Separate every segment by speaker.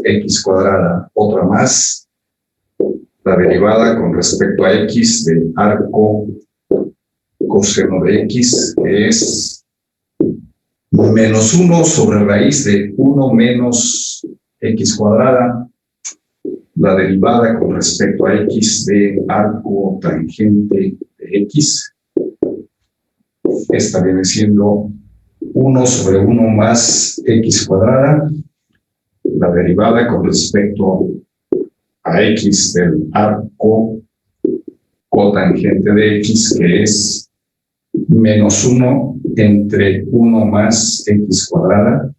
Speaker 1: x cuadrada. Otra más, la derivada con respecto a x del arco coseno de x, que es menos 1 sobre raíz de 1 menos x cuadrada. La derivada con respecto a x de arco tangente de x. Esta viene siendo 1 sobre 1 más x cuadrada. La derivada con respecto a x del arco cotangente de x, que es menos 1 entre 1 más x cuadrada.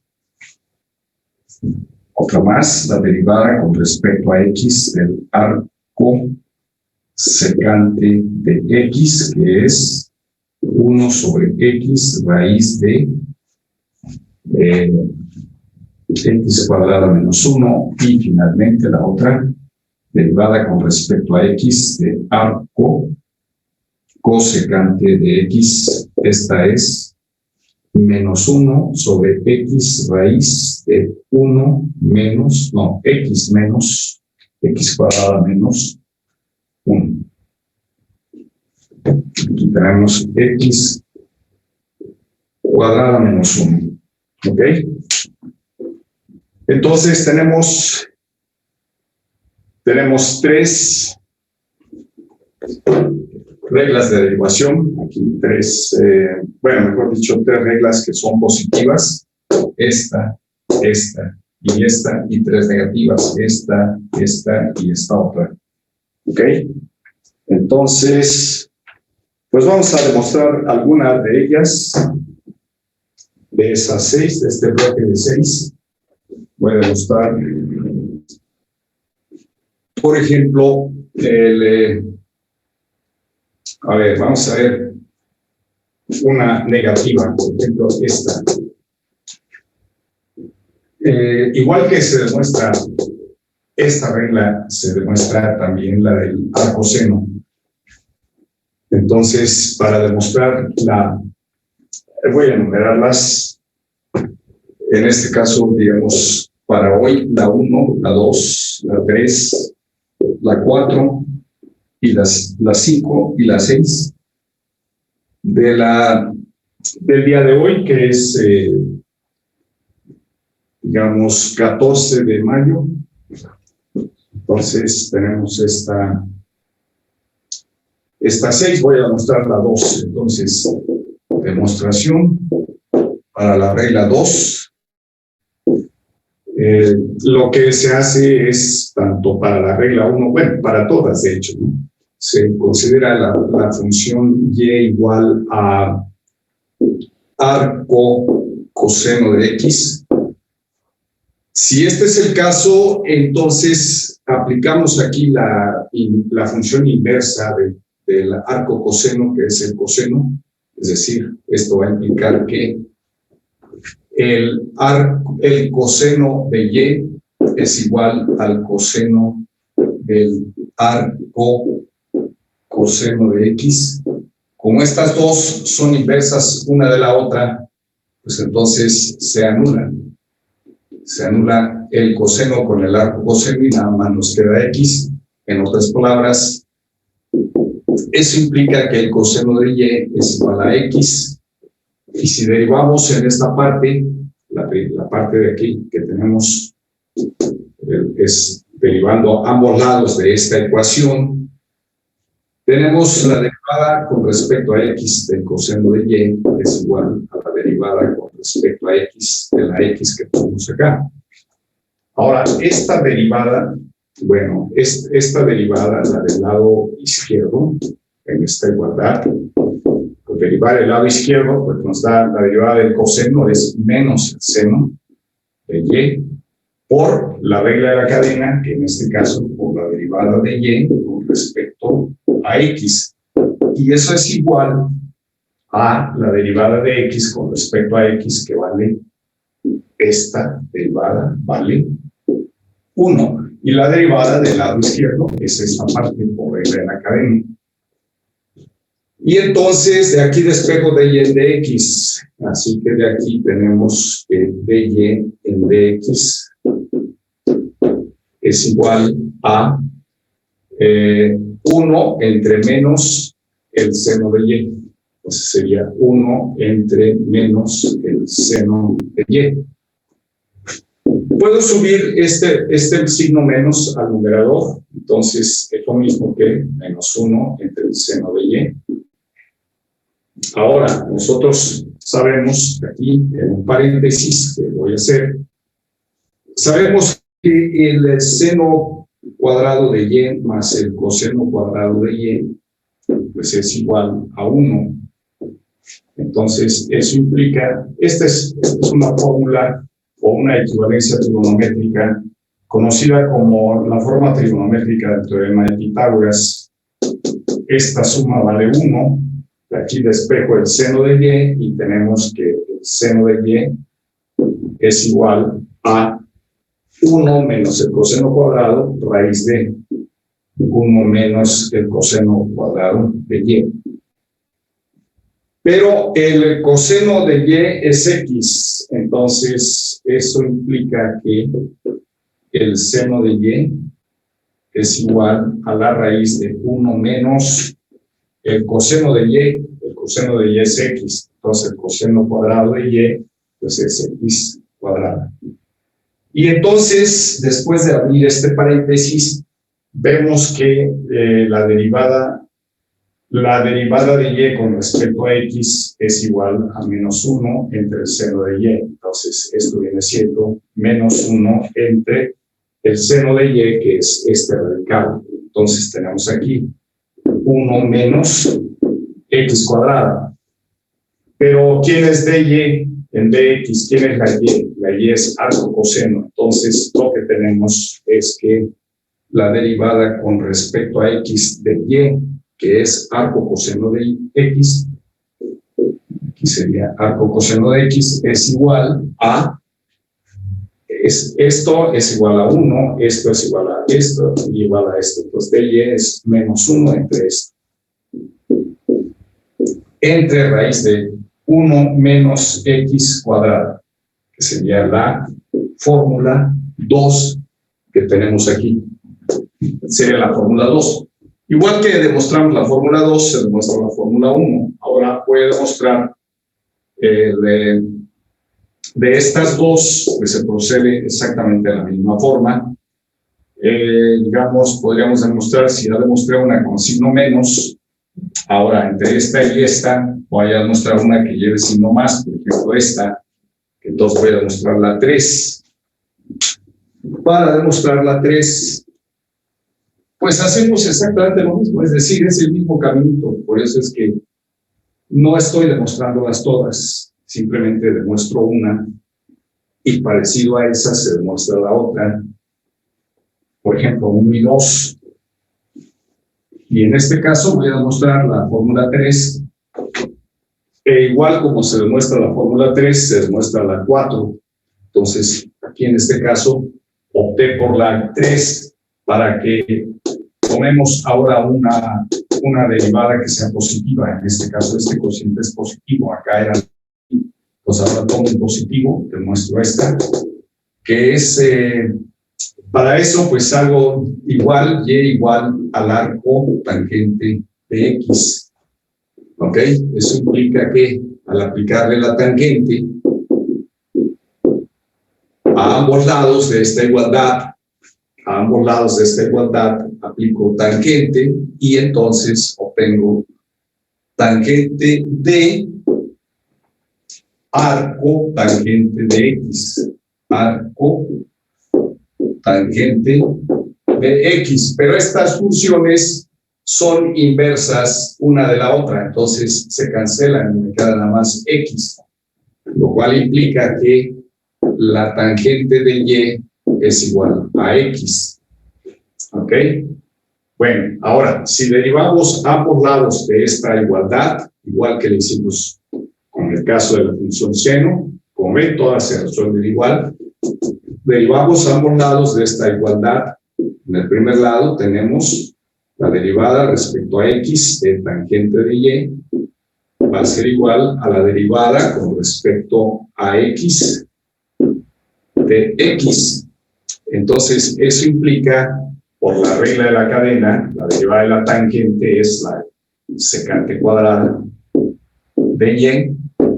Speaker 1: Otra más, la derivada con respecto a x del arco secante de x, que es 1 sobre x raíz de x cuadrada menos 1. Y finalmente la otra, derivada con respecto a x de arco cosecante de x. Esta es menos 1 sobre x raíz de 1 menos, no, x menos, x cuadrada menos 1. Aquí tenemos x cuadrada menos 1. ¿Ok? Entonces tenemos 3 reglas de derivación. Aquí 3, mejor dicho, 3 reglas que son positivas. Esta y esta, y 3 negativas. Esta y esta otra. ¿Ok? Entonces, pues vamos a demostrar algunas de ellas. De esas 6, de este bloque de 6, voy a demostrar, por ejemplo, vamos a ver una negativa, por ejemplo, esta. Igual que se demuestra esta regla, se demuestra también la del arcoseno. Entonces, para demostrar voy a enumerarlas. En este caso, digamos, para hoy, la 1, la 2, la 3, la 4, y la 5 y la 6 del día de hoy, que es, digamos, 14 de mayo. Entonces, tenemos esta 6, voy a demostrar la 2. Entonces, demostración para la regla 2. Lo que se hace es, tanto para la regla 1, bueno, para todas, de hecho, ¿no? Se considera la función y igual a arco coseno de x. Si este es el caso, entonces aplicamos aquí la función inversa del arco coseno, que es el coseno. Es decir, esto va a implicar que el coseno de y es igual al coseno del arco coseno de x. Como estas dos son inversas una de la otra, pues entonces se anulan. Se anula el coseno con el arco coseno y nada más nos queda x. En otras palabras, eso implica que el coseno de y es igual a x. Y si derivamos en esta parte, la parte de aquí que tenemos, es derivando ambos lados de esta ecuación, tenemos la derivada con respecto a x del coseno de y es igual a la derivada con respecto a x de la x que tenemos acá. Ahora, esta derivada, bueno, esta derivada, la del lado izquierdo, en esta igualdad, pues derivar el lado izquierdo, pues nos da la derivada del coseno, es menos el seno de y, por la regla de la cadena, que en este caso, por la derivada de y con respecto a x. Y eso es igual a la derivada de x con respecto a x, que vale, esta derivada vale 1. Y la derivada del lado izquierdo es esta parte por regla de la cadena. Y entonces de aquí despejo dy en dx. Así que de aquí tenemos que dy en dx es igual a 1 entre menos el seno de y. Entonces sería 1 entre menos el seno de y. Puedo subir este signo menos al numerador, entonces es lo mismo que menos 1 entre el seno de y. Ahora, nosotros sabemos aquí, en un paréntesis que voy a hacer, sabemos que el seno cuadrado de y más el coseno cuadrado de y, pues es igual a 1. Entonces, eso implica, esta es una fórmula o una equivalencia trigonométrica conocida como la forma trigonométrica del teorema de Pitágoras. Esta suma vale 1. Aquí despejo el seno de y tenemos que el seno de y es igual a 1 menos el coseno cuadrado raíz de 1 menos el coseno cuadrado de y. Pero el coseno de y es x, entonces eso implica que el seno de y es igual a la raíz de 1 menos el coseno de y es x, entonces el coseno cuadrado de y pues es x cuadrada. Y entonces, después de abrir este paréntesis, vemos que la derivada de y con respecto a x es igual a menos 1 entre el seno de y. Entonces, esto viene siendo menos 1 entre el seno de y, que es este radical. Entonces, tenemos aquí 1 menos x cuadrada. Pero, ¿quién es dy? En dx, ¿quién es la y? La y es arco coseno. Entonces, lo que tenemos es que la derivada con respecto a x de y, que es arco coseno de x, aquí sería arco coseno de x, es igual a, esto es igual a 1, esto es igual a esto, y igual a esto. Entonces, dy es menos 1 entre esto. Entre raíz de 1 menos x cuadrada, que sería la fórmula 2 que tenemos aquí. Sería la fórmula 2. Igual que demostramos la fórmula 2, se demuestra la fórmula 1. Ahora voy a demostrar de estas dos, que se procede exactamente de la misma forma. Digamos, podríamos demostrar, si ya demostré una con signo menos, ahora entre esta y esta, voy a demostrar una que lleve signo más, por ejemplo esta, que entonces voy a demostrar la 3. Para demostrar la 3, pues hacemos exactamente lo mismo, es decir, es el mismo caminito. Por eso es que no estoy demostrándolas todas, simplemente demuestro una y parecido a esa se demuestra la otra. Por ejemplo, 1 y 2. Y en este caso voy a demostrar la fórmula 3. E igual como se demuestra la fórmula 3, se demuestra la 4. Entonces, aquí en este caso, opté por la 3 para que tomemos ahora una derivada que sea positiva. En este caso, este cociente es positivo. Acá era. Entonces, ahora tomo un positivo, demuestro esta, que es, para eso, pues hago igual, y igual al arco tangente de x. ¿Ok? Eso implica que al aplicarle la tangente a ambos lados de esta igualdad, aplico tangente y entonces obtengo tangente de arco tangente de x. Arco tangente de x. Pero estas funciones son inversas una de la otra, entonces se cancelan y me queda nada más x, lo cual implica que la tangente de y es igual a x. ¿Ok? Bueno, ahora, si derivamos ambos lados de esta igualdad, igual que le hicimos con el caso de la función seno, como ven, todas se resuelven igual, derivamos ambos lados de esta igualdad. En el primer lado tenemos la derivada respecto a x de tangente de y, va a ser igual a la derivada con respecto a x de x. Entonces, eso implica, por la regla de la cadena, la derivada de la tangente es la secante cuadrada de y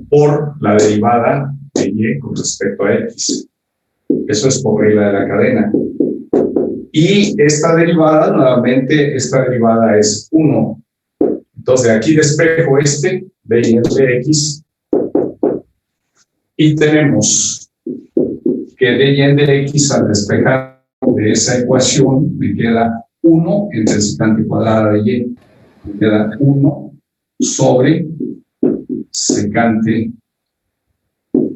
Speaker 1: por la derivada de y con respecto a x. Eso es por regla de la cadena. Y esta derivada, nuevamente, esta derivada es 1. Entonces, aquí despejo de y entre x, y tenemos que de y entre x al despejar de esa ecuación me queda 1 entre secante cuadrada de y. Me queda 1 sobre secante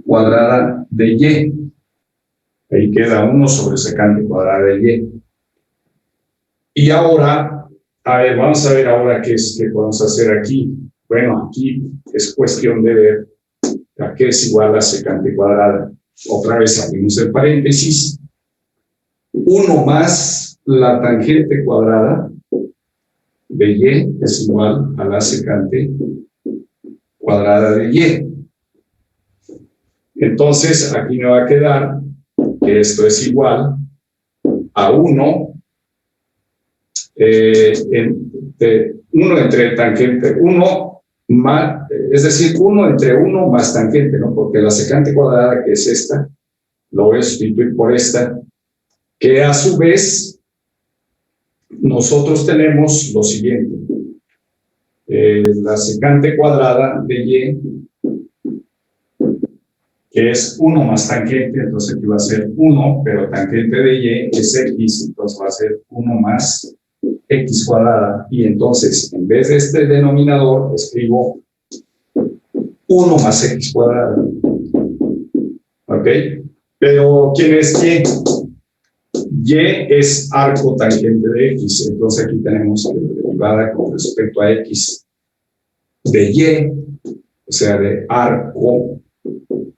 Speaker 1: cuadrada de y. Ahí queda 1 sobre secante cuadrada de y. Y ahora, a ver, vamos a ver ahora qué podemos hacer aquí. Bueno, aquí es cuestión de ver a qué es igual a secante cuadrada. Otra vez abrimos el paréntesis. 1 más la tangente cuadrada de y es igual a la secante cuadrada de y. Entonces, aquí me va a quedar que esto es igual a 1 entre tangente, 1 más, es decir, 1 entre 1 más tangente, ¿no? Porque la secante cuadrada, que es esta, lo voy a sustituir por esta, que a su vez nosotros tenemos lo siguiente. La secante cuadrada de y, que es 1 más tangente, entonces aquí va a ser 1, pero tangente de y es x, entonces va a ser 1 más x cuadrada, y entonces en vez de este denominador escribo 1 más x cuadrada. ¿Ok? Pero ¿quién es y? Y es arco tangente de x, entonces aquí tenemos que la derivada con respecto a x de y, o sea, de arco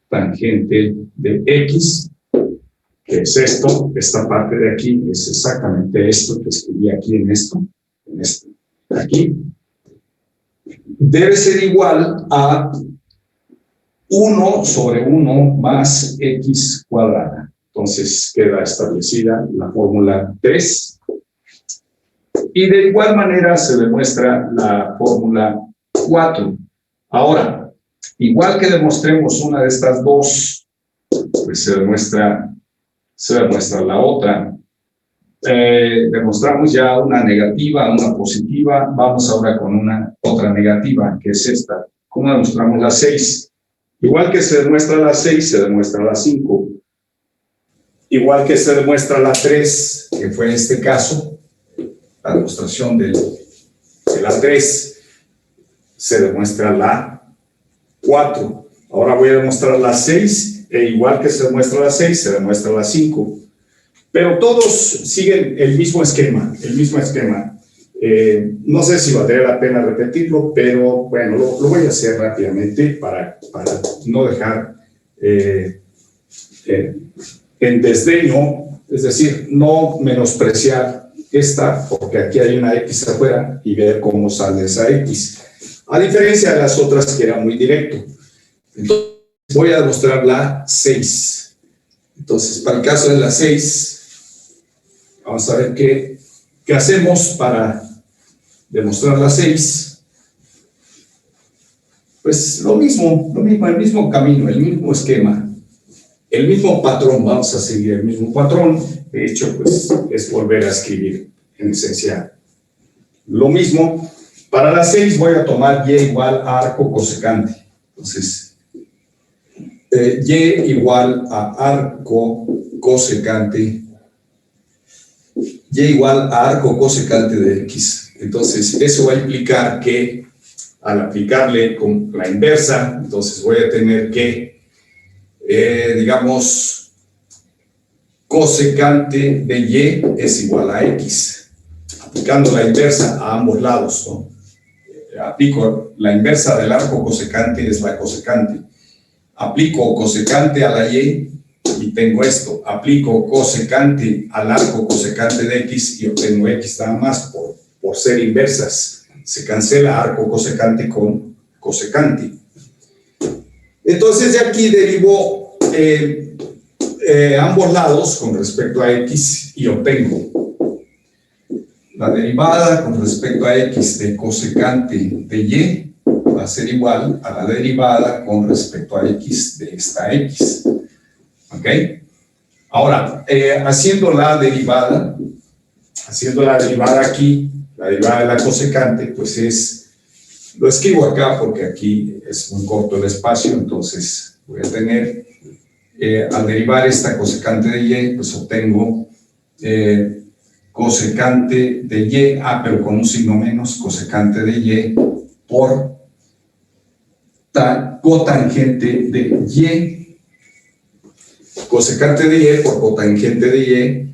Speaker 1: tangente de x, que es esto, esta parte de aquí, es exactamente esto que escribí aquí en esto, aquí, debe ser igual a 1 sobre 1 más x cuadrada. Entonces queda establecida la fórmula 3. Y de igual manera se demuestra la fórmula 4. Ahora, igual que demostremos una de estas dos, pues se demuestra la otra. Demostramos ya una negativa, una positiva. Vamos ahora con una otra negativa, que es esta. ¿Cómo demostramos la 6? Igual que se demuestra la 6, se demuestra la 5. Igual que se demuestra la 3, que fue en este caso, la demostración de la 3, se demuestra la 4. Ahora voy a demostrar la 6, e igual que se demuestra la 6, se demuestra la 5. Pero todos siguen el mismo esquema, no sé si valdría la pena repetirlo, pero bueno, lo voy a hacer rápidamente para no dejar en desdeño, es decir, no menospreciar esta, porque aquí hay una X afuera, y ver cómo sale esa X. A diferencia de las otras que era muy directo. Entonces, voy a demostrar la 6. Entonces, para el caso de la 6, vamos a ver qué hacemos para demostrar la 6. Pues lo mismo, el mismo camino, el mismo esquema. El mismo patrón, vamos a seguir el mismo patrón. De hecho, pues es volver a escribir en esencia lo mismo. Para la 6 voy a tomar y igual a arco cosecante. Entonces, y igual a arco cosecante. Y igual a arco cosecante de x. Entonces, eso va a implicar que al aplicarle con la inversa, entonces voy a tener que digamos, cosecante de y es igual a x. Aplicando la inversa a ambos lados, ¿no? Aplico la inversa del arco cosecante, es la cosecante. Aplico cosecante a la y tengo esto. Aplico cosecante al arco cosecante de x y obtengo x nada más por ser inversas. Se cancela arco cosecante con cosecante. Entonces de aquí derivó ambos lados con respecto a x y obtengo la derivada con respecto a x de cosecante de y va a ser igual a la derivada con respecto a x de esta x. ¿Ok? Ahora, haciendo la derivada aquí, la derivada de la cosecante, pues lo escribo acá porque aquí es muy corto el espacio, entonces voy a tener, al derivar esta cosecante de y, pues obtengo cosecante de y, pero con un signo menos, cosecante de y por cotangente de y, cosecante de y por cotangente de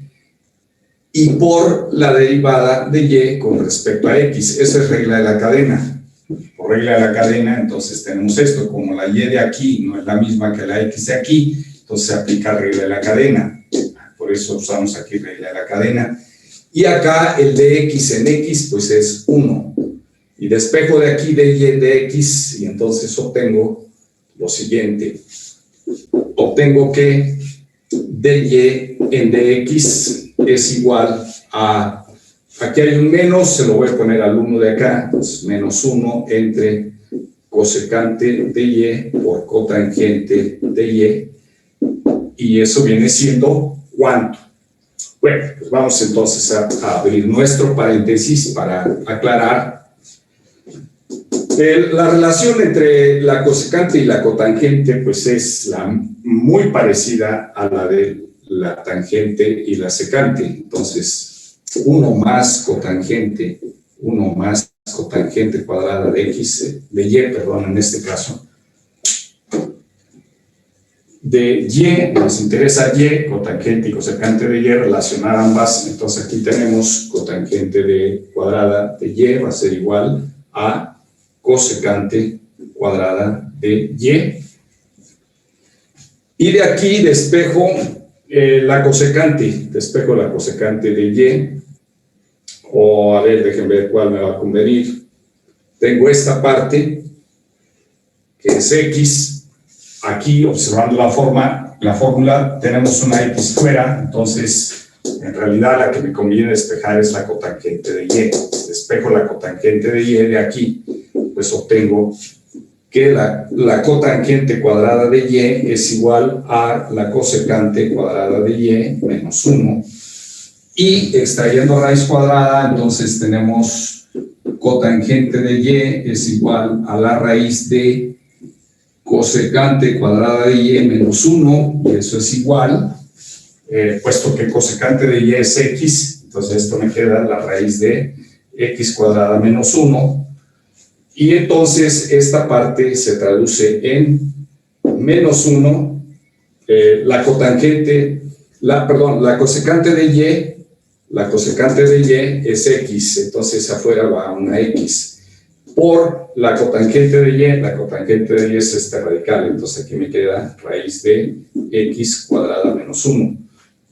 Speaker 1: y por la derivada de y con respecto a x. Esa es regla de la cadena. Por regla de la cadena, entonces tenemos esto, como la y de aquí no es la misma que la x de aquí, entonces se aplica regla de la cadena. Por eso usamos aquí regla de la cadena. Y acá el de x en x, pues es 1. Y despejo de aquí de y de x, y entonces obtengo lo siguiente. Obtengo que dy en dx es igual a, aquí hay un menos, se lo voy a poner al 1 de acá, pues menos 1 entre cosecante de y por cotangente de y eso viene siendo ¿cuánto? Bueno, pues vamos entonces a abrir nuestro paréntesis para aclarar. La relación entre la cosecante y la cotangente pues es muy parecida a la de la tangente y la secante. Entonces, 1 más cotangente cuadrada de x, de y, perdón, en este caso. De y, nos interesa y, cotangente y cosecante de y, relacionar ambas. Entonces aquí tenemos cotangente de cuadrada de y, va a ser igual a cosecante cuadrada de y. Y de aquí despejo la cosecante de y, o a ver, déjenme ver cuál me va a convenir. Tengo esta parte, que es x. Aquí, observando la fórmula, tenemos una x fuera, entonces, en realidad la que me conviene despejar es la cotangente de y. Si despejo la cotangente de y de aquí, pues obtengo que la cotangente cuadrada de y es igual a la cosecante cuadrada de y menos 1. Y extrayendo raíz cuadrada, entonces tenemos cotangente de y es igual a la raíz de cosecante cuadrada de y menos 1, y eso es igual, puesto que cosecante de y es x, entonces esto me queda la raíz de x cuadrada menos 1, y entonces esta parte se traduce en menos 1, la cosecante de y es x, entonces afuera va una x, por la cotangente de y es este radical, entonces aquí me queda raíz de x cuadrada menos 1,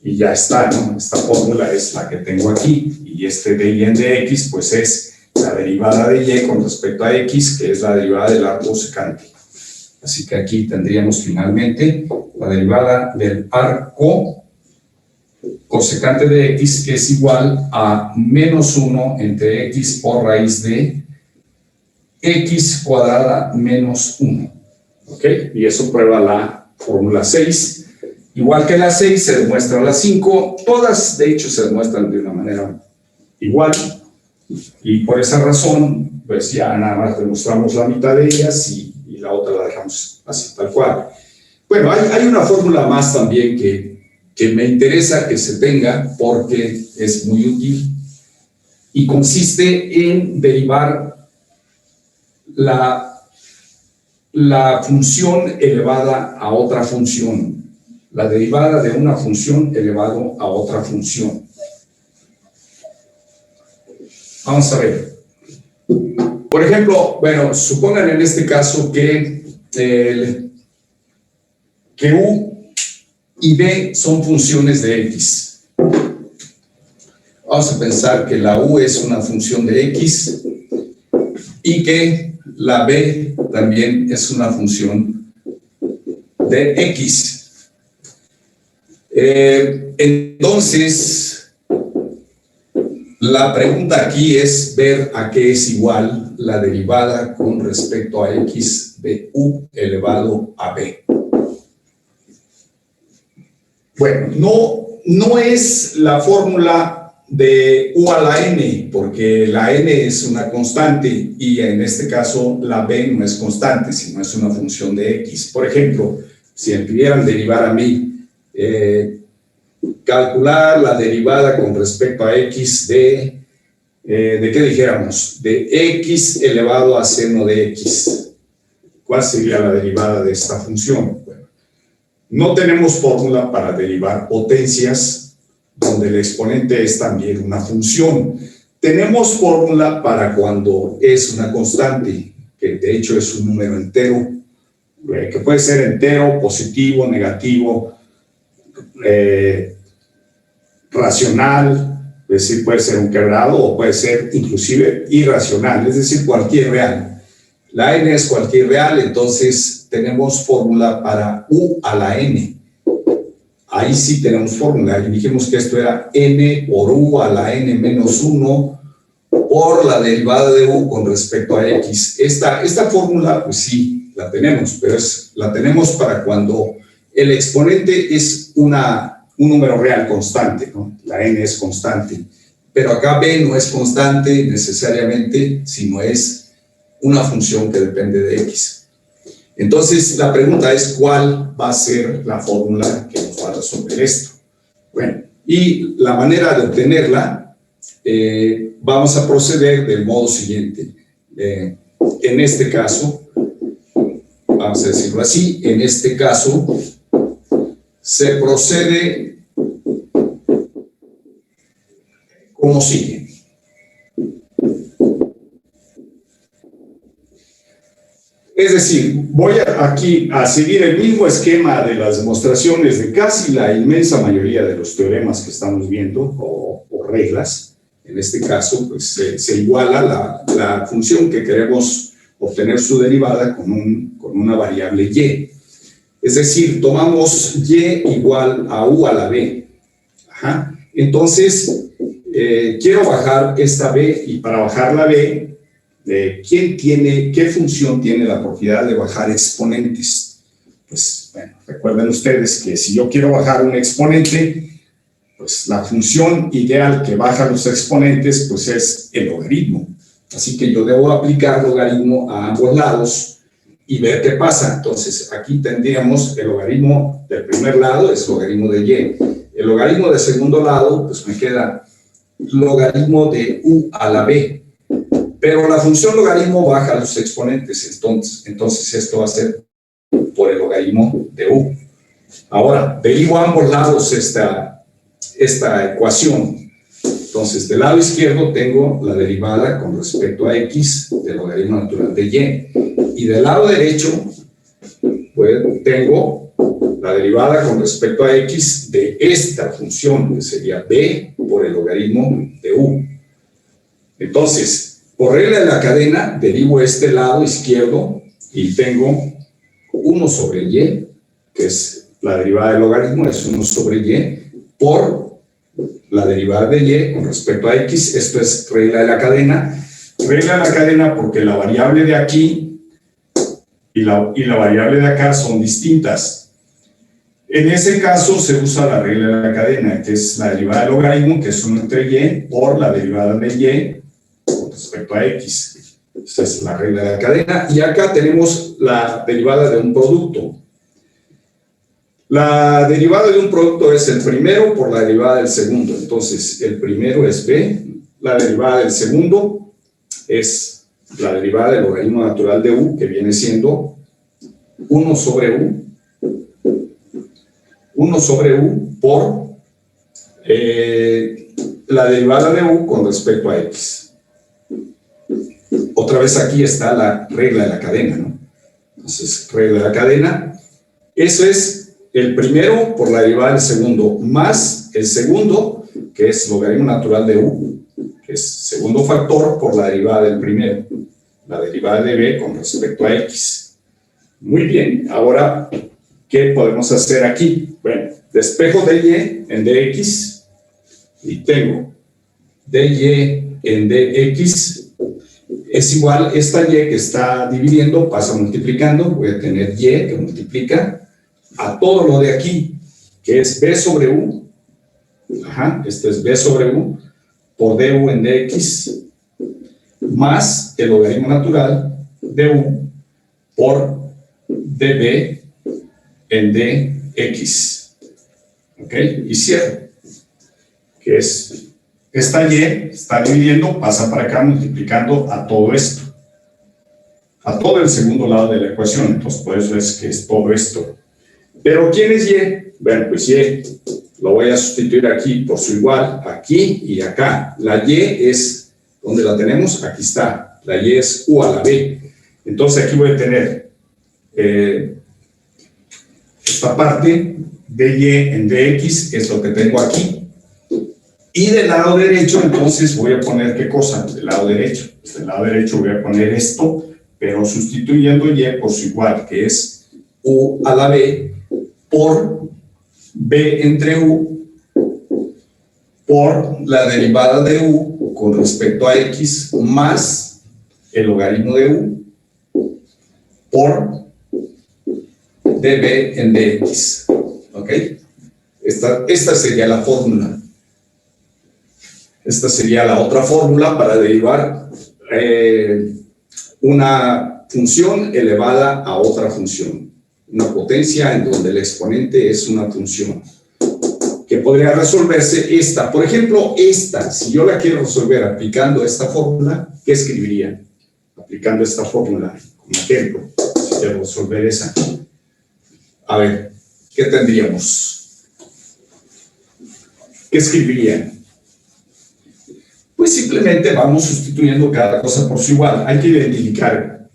Speaker 1: y ya está, ¿no? Esta fórmula es la que tengo aquí, y este de y en dx, pues es la derivada de y con respecto a x, que es la derivada del arco secante. Así que aquí tendríamos finalmente la derivada del arco cosecante de x, que es igual a menos 1 entre x por raíz de x cuadrada menos 1. ¿Ok? Y eso prueba la fórmula 6. Igual que la 6, se demuestra la 5. Todas, de hecho, se demuestran de una manera igual. Y por esa razón, pues ya nada más demostramos la mitad de ellas y la otra la dejamos así, tal cual. Bueno, hay una fórmula más también que me interesa que se tenga porque es muy útil y consiste en derivar la función elevada a otra función, la derivada de una función elevado a otra función. Vamos a ver. Por ejemplo, bueno, supongan en este caso que u y b son funciones de x. Vamos a pensar que la u es una función de x y que la b también es una función de x. Entonces, la pregunta aquí es ver a qué es igual la derivada con respecto a x de u elevado a b. Bueno, no es la fórmula de u a la n, porque la n es una constante y en este caso la b no es constante, sino es una función de x. Por ejemplo, si me pidieran derivar a mí, calcular la derivada con respecto a x ¿de qué dijéramos? De x elevado a seno de x. ¿Cuál sería la derivada de esta función? Bueno, no tenemos fórmula para derivar potencias donde el exponente es también una función. Tenemos fórmula para cuando es una constante, que de hecho es un número entero, que puede ser entero, positivo, negativo, racional, es decir, puede ser un quebrado o puede ser inclusive irracional, es decir, cualquier real. La n es cualquier real, entonces tenemos fórmula para u a la n. Ahí sí tenemos fórmula, y dijimos que esto era n por u a la n menos 1 por la derivada de u con respecto a x. Esta fórmula, pues sí, la tenemos, pero la tenemos para cuando el exponente es un número real constante, ¿no? La n es constante, pero acá b no es constante necesariamente, sino es una función que depende de x. Entonces, la pregunta es, ¿cuál va a ser la fórmula que nos va a resolver esto? Bueno, y la manera de obtenerla, vamos a proceder del modo siguiente. En este caso, vamos a decirlo así, en este caso, se procede como sigue. Es decir, voy aquí a seguir el mismo esquema de las demostraciones de casi la inmensa mayoría de los teoremas que estamos viendo, o reglas. En este caso, pues, se iguala la función que queremos obtener su derivada con una variable y. Es decir, tomamos y igual a u a la b. Ajá. Entonces, quiero bajar esta b, y para bajar la b, ¿qué función tiene la propiedad de bajar exponentes? Pues, bueno, recuerden ustedes que si yo quiero bajar un exponente, pues la función ideal que baja los exponentes, pues es el logaritmo. Así que yo debo aplicar logaritmo a ambos lados y ver qué pasa. Entonces, aquí tendríamos el logaritmo del primer lado, es logaritmo de y. El logaritmo del segundo lado, pues me queda logaritmo de u a la b. Pero la función logaritmo baja los exponentes, entonces esto va a ser por el logaritmo de u. Ahora, derivo a ambos lados esta ecuación. Entonces, del lado izquierdo tengo la derivada con respecto a x del logaritmo natural de y. Y del lado derecho, pues, tengo la derivada con respecto a x de esta función, que sería b por el logaritmo de u. Entonces, por regla de la cadena, derivo este lado izquierdo y tengo 1 sobre y, que es la derivada del logaritmo, es 1 sobre y, por la derivada de y con respecto a x. Esto es regla de la cadena. Regla de la cadena porque la variable de aquí y la variable de acá son distintas. En ese caso se usa la regla de la cadena, que es la derivada del logaritmo, que es 1 entre y, por la derivada de y respecto a x. Esa es la regla de la cadena. Y acá tenemos la derivada de un producto. La derivada de un producto es el primero por la derivada del segundo. Entonces, el primero es b. La derivada del segundo es la derivada del logaritmo natural de u, que viene siendo 1 sobre u. 1 sobre u por la derivada de u con respecto a x. Otra vez aquí está la regla de la cadena, ¿no? Entonces, regla de la cadena. Eso es el primero por la derivada del segundo, más el segundo, que es logaritmo natural de u, que es segundo factor por la derivada del primero, la derivada de b con respecto a x. Muy bien, ahora, ¿qué podemos hacer aquí? Bueno, despejo dy en dx y tengo dy en dx es igual, esta y que está dividiendo pasa multiplicando, voy a tener y que multiplica a todo lo de aquí, que es b sobre u, este es b sobre u, por du en dx, más el logaritmo natural de u por db en dx. ¿Ok? Y cierro. Que es, esta y está dividiendo, pasa para acá multiplicando a todo esto. A todo el segundo lado de la ecuación. Entonces, por eso es que es todo esto. Pero, ¿quién es y? Bueno, pues y lo voy a sustituir aquí por su igual, aquí y acá. La y es, ¿dónde la tenemos? Aquí está. La y es u a la b. Entonces, aquí voy a tener esta parte de y en dx, es lo que tengo aquí. Y del lado derecho, entonces, voy a poner, ¿qué cosa? Del lado derecho. Pues del lado derecho voy a poner esto, pero sustituyendo y por su igual, que es u a la b por b entre u por la derivada de u con respecto a x más el logaritmo de u por db en dx. ¿Ok? Esta sería la fórmula. Esta sería la otra fórmula para derivar una función elevada a otra función. Una potencia en donde el exponente es una función. Que podría resolverse esta. Por ejemplo, esta, si yo la quiero resolver aplicando esta fórmula, ¿qué escribiría? Aplicando esta fórmula, como ejemplo, si quiero resolver esa. A ver, ¿qué tendríamos? ¿Qué escribirían? Pues simplemente vamos sustituyendo cada cosa por su igual. Hay que identificar,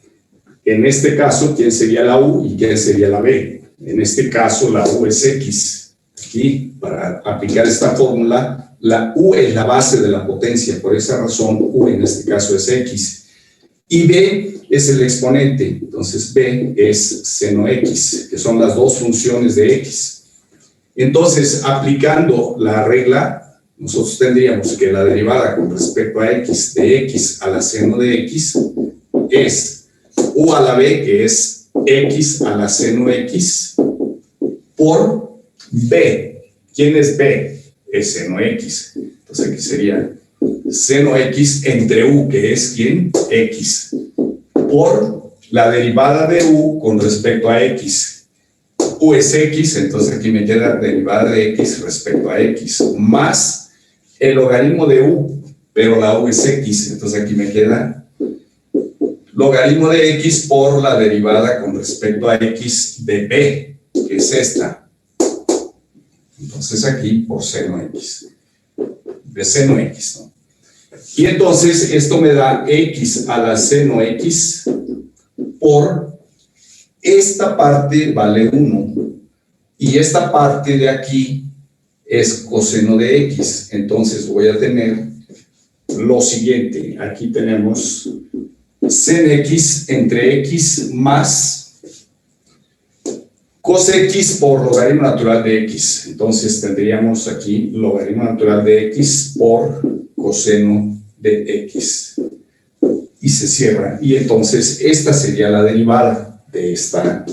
Speaker 1: en este caso, quién sería la u y quién sería la b. En este caso, la u es x. Aquí, para aplicar esta fórmula, la u es la base de la potencia. Por esa razón, u en este caso es x. Y b es el exponente. Entonces, b es seno x, que son las dos funciones de x. Entonces, aplicando la regla, nosotros tendríamos que la derivada con respecto a x de x a la seno de x es u a la b, que es x a la seno x, por b. ¿Quién es b? Es seno x. Entonces aquí sería seno x entre u, que es ¿quién? X, por la derivada de u con respecto a x. U es x, entonces aquí me queda derivada de x respecto a x, más el logaritmo de u, pero la u es x, entonces aquí me queda logaritmo de x por la derivada con respecto a x de b, que es esta. Entonces aquí por seno x, de seno x, ¿no? Y entonces esto me da x a la seno x por esta parte vale 1 y esta parte de aquí es coseno de x. Entonces voy a tener lo siguiente. Aquí tenemos sen x entre x más cos x por logaritmo natural de x. Entonces tendríamos aquí logaritmo natural de x por coseno de x. Y se cierra. Y entonces esta sería la derivada de esta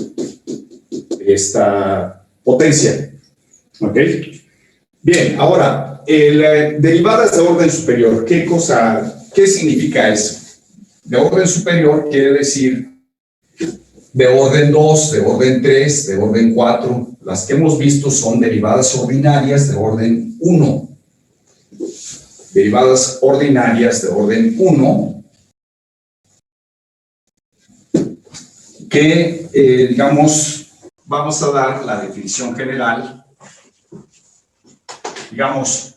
Speaker 1: potencia. ¿Ok? Bien, ahora, derivadas de orden superior. ¿Qué significa eso? De orden superior quiere decir de orden 2, de orden 3, de orden 4. Las que hemos visto son derivadas ordinarias de orden 1. Derivadas ordinarias de orden 1 que, digamos, vamos a dar la definición general. Digamos,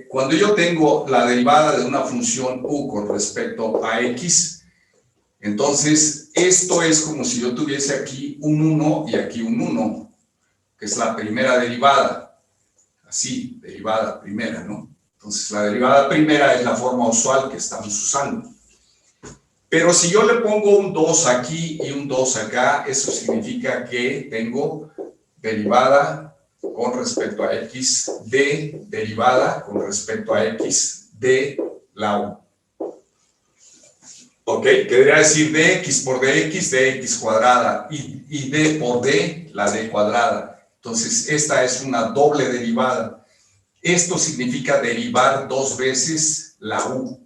Speaker 1: cuando yo tengo la derivada de una función u con respecto a x, entonces esto es como si yo tuviese aquí un 1 y aquí un 1, que es la primera derivada. Así, derivada primera, ¿no? Entonces la derivada primera es la forma usual que estamos usando. Pero si yo le pongo un 2 aquí y un 2 acá, eso significa que tengo derivada con respecto a x de derivada con respecto a x de la u. ¿Ok? Quería decir dx por dx cuadrada y d por d, la d cuadrada. Entonces, esta es una doble derivada. Esto significa derivar dos veces la u.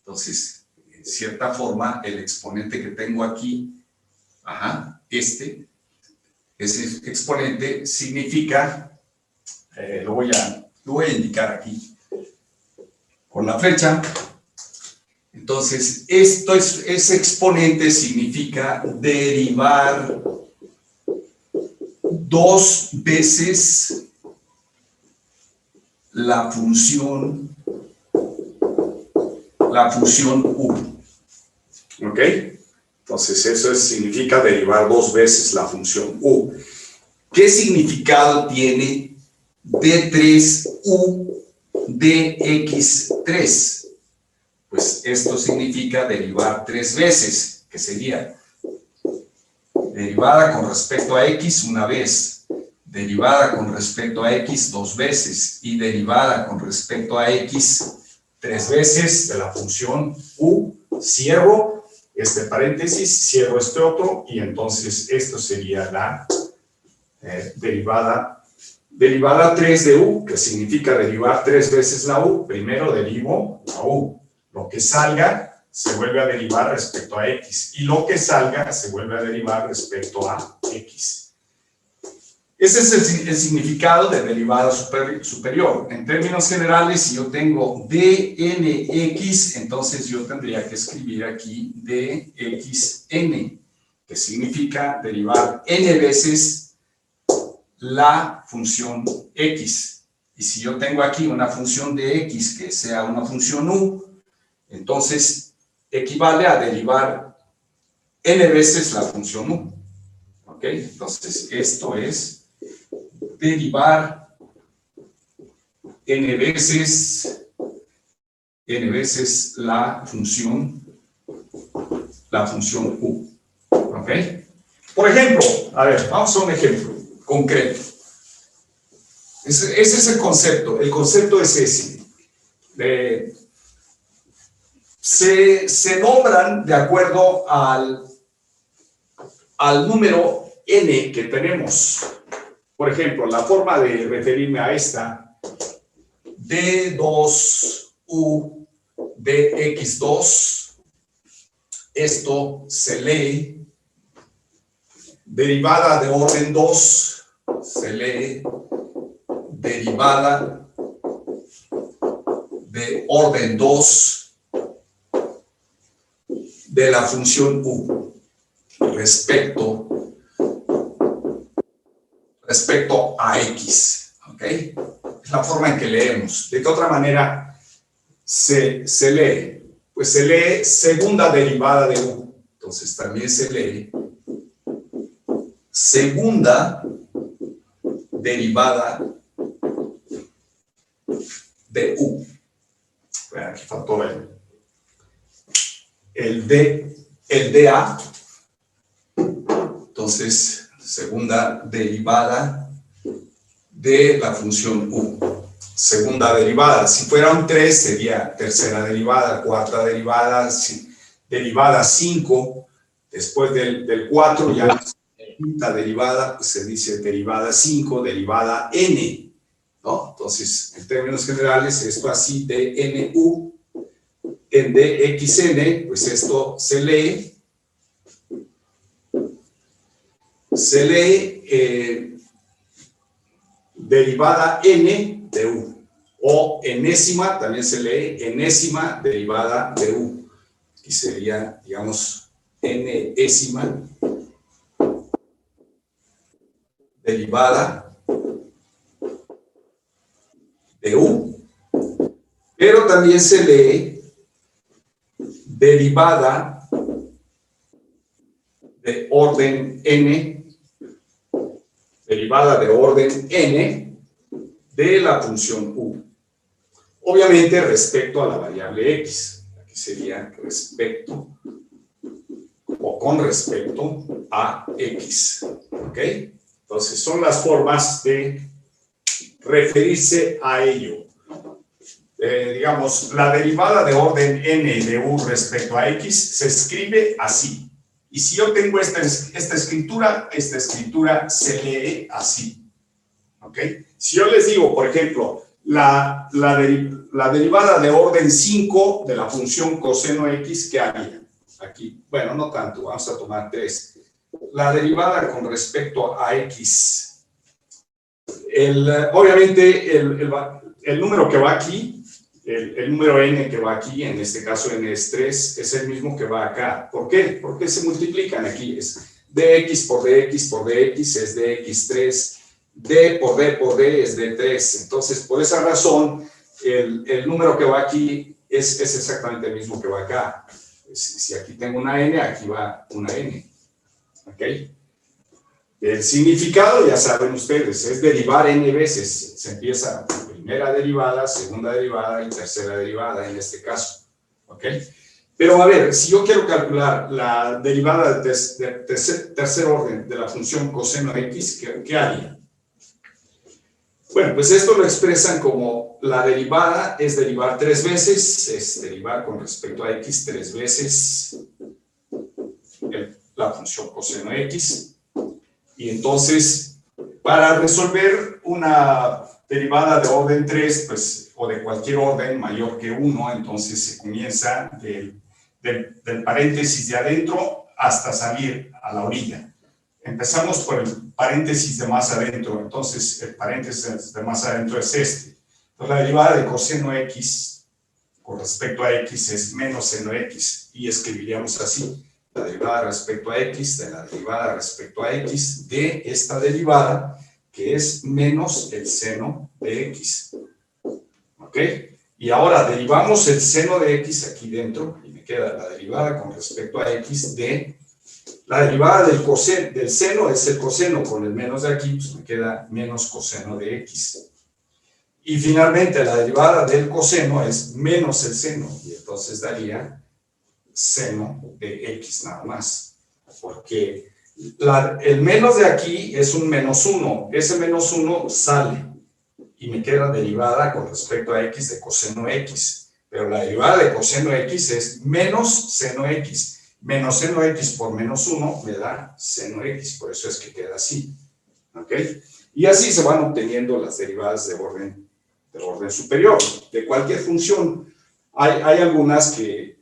Speaker 1: Entonces, en cierta forma, el exponente que tengo aquí, ese exponente significa, lo voy a indicar aquí con la flecha. Entonces, ese exponente significa derivar dos veces la función u. ¿Ok? Entonces, eso significa derivar dos veces la función u. ¿Qué significado tiene d3u dx3? Pues esto significa derivar tres veces, que sería derivada con respecto a x una vez, derivada con respecto a x dos veces y derivada con respecto a x tres veces de la función u. Cierro este paréntesis, cierro este otro y entonces esto sería la derivada 3 de u, que significa derivar tres veces la u. Primero derivo la u. Lo que salga se vuelve a derivar respecto a x. Y lo que salga se vuelve a derivar respecto a x. Ese es el significado de derivada superior. En términos generales, si yo tengo dnx, entonces yo tendría que escribir aquí dxn, que significa derivar n veces la función x. Y si yo tengo aquí una función de x que sea una función u, entonces equivale a derivar n veces la función u. ¿Ok? Entonces esto es derivar n veces la función u. ¿Ok? Por ejemplo, a ver, vamos a un ejemplo concreto. Ese es el concepto. El concepto es ese. Se nombran de acuerdo al número n que tenemos. Por ejemplo, la forma de referirme a esta, d2u dx2, esto se lee derivada de orden 2, se lee derivada de orden 2 de la función u respecto a x. ¿Ok? Es la forma en que leemos. ¿De qué otra manera se lee? Pues se lee segunda derivada de u. Entonces también se lee segunda derivada de u. Bueno, aquí faltó el dA. Entonces, segunda derivada de la función u. Segunda derivada. Si fuera un 3, sería tercera derivada, cuarta derivada, derivada 5. Después del 4 ya quinta derivada, pues se dice derivada 5, derivada n, ¿no? Entonces, en términos generales, esto así de nu en dxn, pues esto se lee derivada n de u, o enésima, también se lee enésima derivada de u, y sería, digamos, enésima derivada de u, pero también se lee derivada de orden n, derivada de orden n de la función u. Obviamente respecto a la variable x. Aquí sería respecto o con respecto a x. ¿Ok? Entonces son las formas de
Speaker 2: referirse a ello. Digamos, la derivada de orden n de u respecto a x se escribe así. Y si yo tengo esta escritura se lee así. ¿Ok? Si yo les digo, por ejemplo, la derivada de orden 5 de la función coseno x, ¿qué haría? Aquí, bueno, no tanto, vamos a tomar 3. La derivada con respecto a x. Obviamente, el número que va aquí, el número n que va aquí, en este caso n es 3, es el mismo que va acá. ¿Por qué? Porque se multiplican aquí. Es dx por dx por dx es dx3, d por d por d es d3. Entonces, por esa razón, el número que va aquí es exactamente el mismo que va acá. Si aquí tengo una n, aquí va una n. ¿Ok? El significado, ya saben ustedes, es derivar n veces. Se empieza primera derivada, segunda derivada y tercera derivada en este caso. ¿Ok? Pero a ver, si yo quiero calcular la derivada de tercer orden de la función coseno x, ¿qué haría? Bueno, pues esto lo expresan como la derivada es derivar 3 veces, es derivar con respecto a x 3 veces la función coseno x. Y entonces, para resolver una derivada de orden 3, pues, o de cualquier orden mayor que 1, entonces se comienza del paréntesis de adentro hasta salir a la orilla. Empezamos por el paréntesis de más adentro, entonces el paréntesis de más adentro es este. Entonces la derivada de coseno x con respecto a x es menos seno x, y escribiríamos así. La derivada respecto a x de la derivada respecto a x de esta derivada, que es menos el seno de x. ¿Ok? Y ahora derivamos el seno de x aquí dentro, y me queda la derivada con respecto a x de la derivada del seno es el coseno, con el menos de aquí, pues me queda menos coseno de x. Y finalmente la derivada del coseno es menos el seno, y entonces daría seno de x nada más, porque el menos de aquí es un menos 1, ese menos 1 sale y me queda derivada con respecto a x de coseno x, pero la derivada de coseno x es menos seno x, menos seno x por menos 1 me da seno x, por eso es que queda así. ¿Ok? Y así se van obteniendo las derivadas de orden superior de cualquier función. Hay algunas que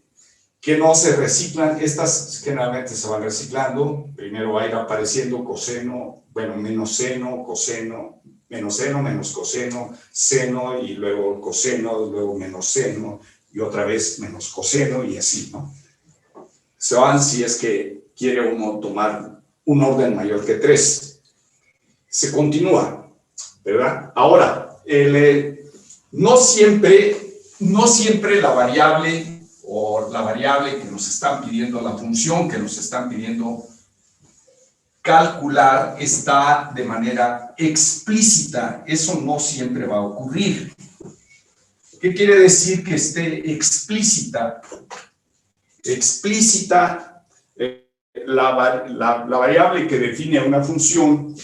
Speaker 2: no se reciclan, estas generalmente se van reciclando. Primero va a ir apareciendo coseno, bueno, menos seno, coseno, menos seno, menos coseno, seno, y luego coseno, luego menos seno, y otra vez menos coseno, y así, ¿no? Se van si es que quiere uno tomar un orden mayor que 3. Se continúa, ¿verdad? Ahora, no siempre la variable o la variable que nos están pidiendo, la función que nos están pidiendo calcular está de manera explícita. Eso no siempre va a ocurrir. ¿Qué quiere decir que esté explícita? Explícita, la variable que define una función,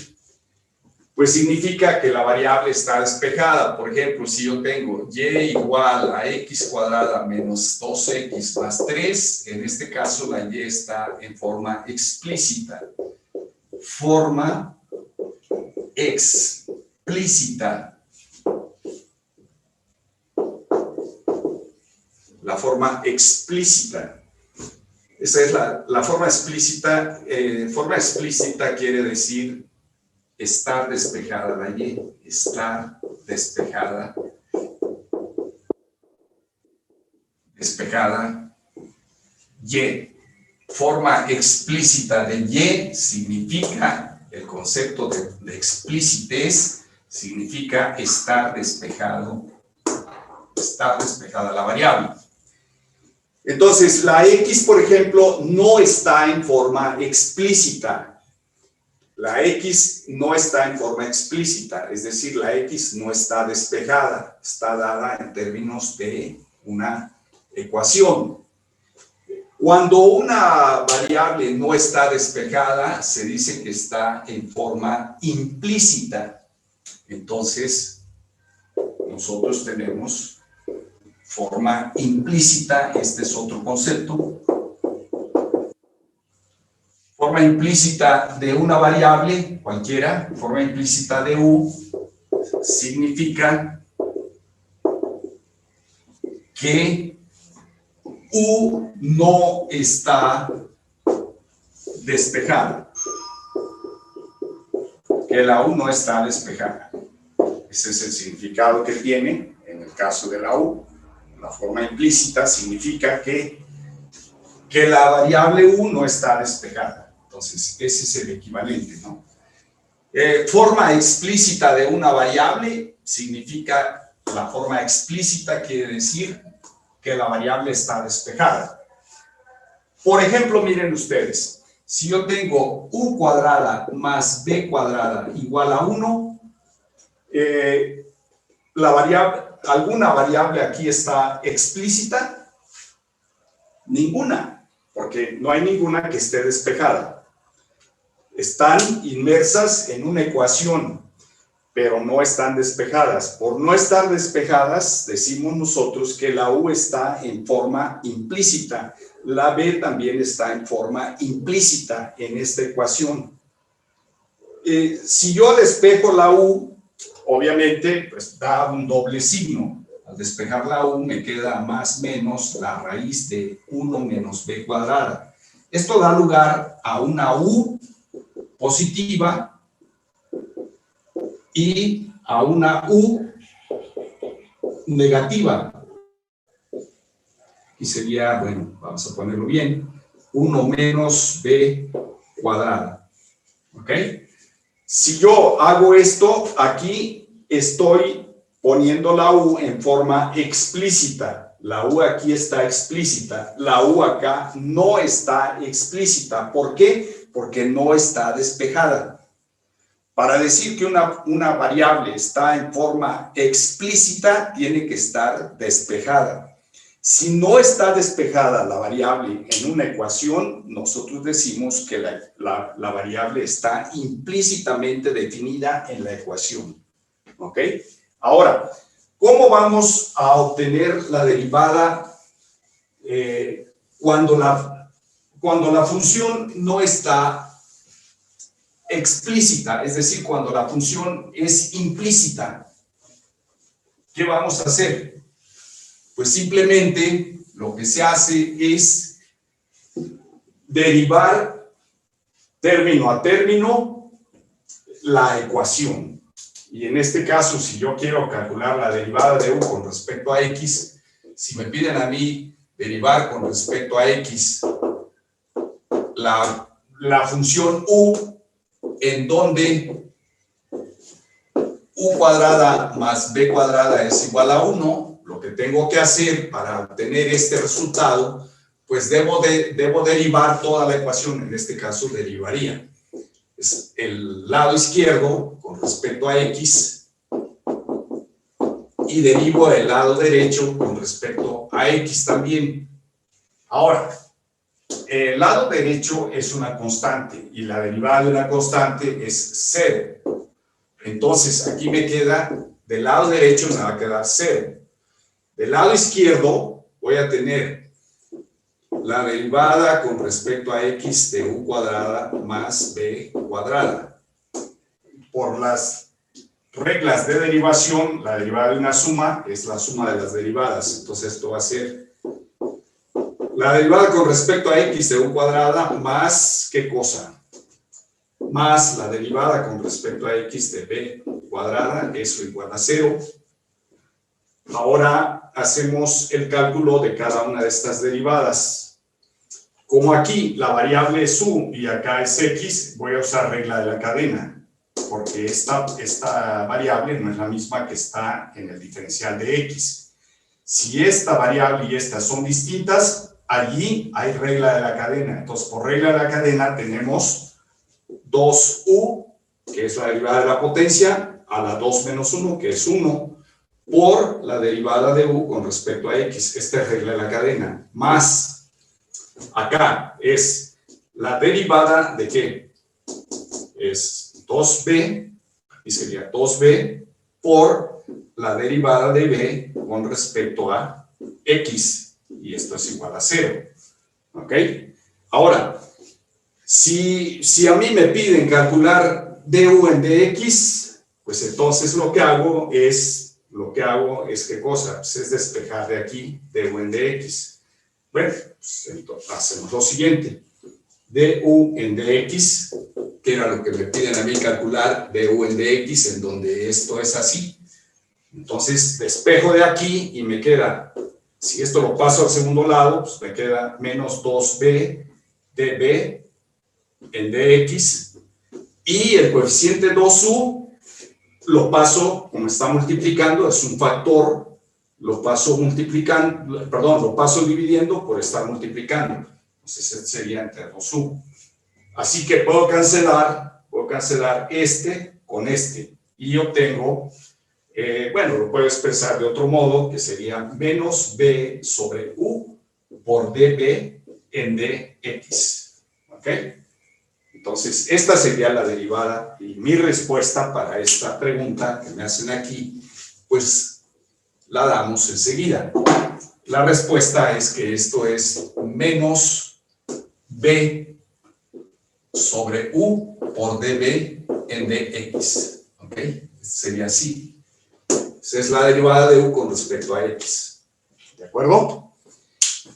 Speaker 2: pues significa que la variable está despejada. Por ejemplo, si yo tengo y igual a x cuadrada menos 2x más 3, en este caso la y está en forma explícita. Forma explícita. La forma explícita. Esa es la forma explícita. Forma explícita quiere decir estar despejada la y, estar despejada y. Forma explícita de y significa, el concepto de explícitez significa estar despejada la variable. Entonces, la x, por ejemplo, no está en forma explícita. La x no está en forma explícita, es decir, la x no está despejada, está dada en términos de una ecuación. Cuando una variable no está despejada, se dice que está en forma implícita. Entonces, nosotros tenemos forma implícita, este es otro concepto. Forma implícita de una variable, cualquiera, forma implícita de U, significa que U no está despejada. Que la U no está despejada. Ese es el significado que tiene en el caso de la U. La forma implícita significa que la variable U no está despejada. Entonces, ese es el equivalente, ¿no? Forma explícita de una variable significa, la forma explícita quiere decir que la variable está despejada. Por ejemplo, miren ustedes, si yo tengo U cuadrada más B cuadrada igual a 1, ¿alguna variable aquí está explícita? Ninguna, porque no hay ninguna que esté despejada. Están inmersas en una ecuación, pero no están despejadas. Por no estar despejadas, decimos nosotros que la U está en forma implícita. La B también está en forma implícita en esta ecuación. Si yo despejo la U, obviamente, pues da un doble signo. Al despejar la U me queda más menos la raíz de 1 menos B cuadrada. Esto da lugar a una U positiva y a una U negativa. Y sería, bueno, vamos a ponerlo bien, 1 menos B cuadrada. ¿Ok? Si yo hago esto, aquí estoy poniendo la U en forma explícita. La U aquí está explícita. La U acá no está explícita. ¿Por qué? Porque no está despejada. Para decir que una variable está en forma explícita, tiene que estar despejada. Si no está despejada la variable en una ecuación, nosotros decimos que la variable está implícitamente definida en la ecuación. ¿Ok? Ahora, ¿cómo vamos a obtener la derivada cuando la función no está explícita? Es decir, cuando la función es implícita. ¿Qué vamos a hacer? Pues simplemente lo que se hace es derivar término a término la ecuación. Y en este caso, si yo quiero calcular la derivada de U con respecto a X, si me piden a mí derivar con respecto a X la función U, en donde U cuadrada más B cuadrada es igual a 1, lo que tengo que hacer para obtener este resultado, pues debo derivar toda la ecuación. En este caso derivaría es el lado izquierdo con respecto a X y derivo el lado derecho con respecto a X también. Ahora, el lado derecho es una constante y la derivada de una constante es 0. Entonces, aquí me queda, del lado derecho me va a quedar 0. Del lado izquierdo voy a tener la derivada con respecto a X de U cuadrada más B cuadrada. Por las reglas de derivación, la derivada de una suma es la suma de las derivadas. Entonces, esto va a ser la derivada con respecto a X de U cuadrada más, ¿qué cosa? Más la derivada con respecto a X de B cuadrada, eso igual a 0. Ahora hacemos el cálculo de cada una de estas derivadas. Como aquí la variable es U y acá es X, voy a usar regla de la cadena, porque esta variable no es la misma que está en el diferencial de X. Si esta variable y esta son distintas, allí hay regla de la cadena. Entonces, por regla de la cadena tenemos 2U, que es la derivada de la potencia, a la 2 menos 1, que es 1, por la derivada de U con respecto a X. Esta es regla de la cadena. Más, acá es la derivada de ¿qué? Es 2B, y sería 2B por la derivada de b con respecto a x, y esto es igual a 0. ¿Ok? Ahora, si a mí me piden calcular du en dx, pues entonces lo que hago es ¿qué cosa? Pues es despejar de aquí du en dx. Bueno, pues entonces hacemos lo siguiente. Du en dx, que era lo que me piden a mí calcular, du en dx, en donde esto es así. Entonces despejo de aquí y me queda, si esto lo paso al segundo lado, pues me queda menos 2b db en dx, y el coeficiente 2u lo paso, como está multiplicando, es un factor, lo paso multiplicando, perdón, lo paso dividiendo por estar multiplicando. Entonces sería entre 2u. Así que puedo cancelar este con este, y obtengo, bueno, lo puedo expresar de otro modo, que sería menos b sobre u por db en dx. ¿Ok? Entonces, esta sería la derivada, y mi respuesta para esta pregunta que me hacen aquí, pues la damos enseguida. La respuesta es que esto es menos b sobre u por db en dx. ¿Ok? Sería así. Esa es la derivada de u con respecto a x. ¿De acuerdo?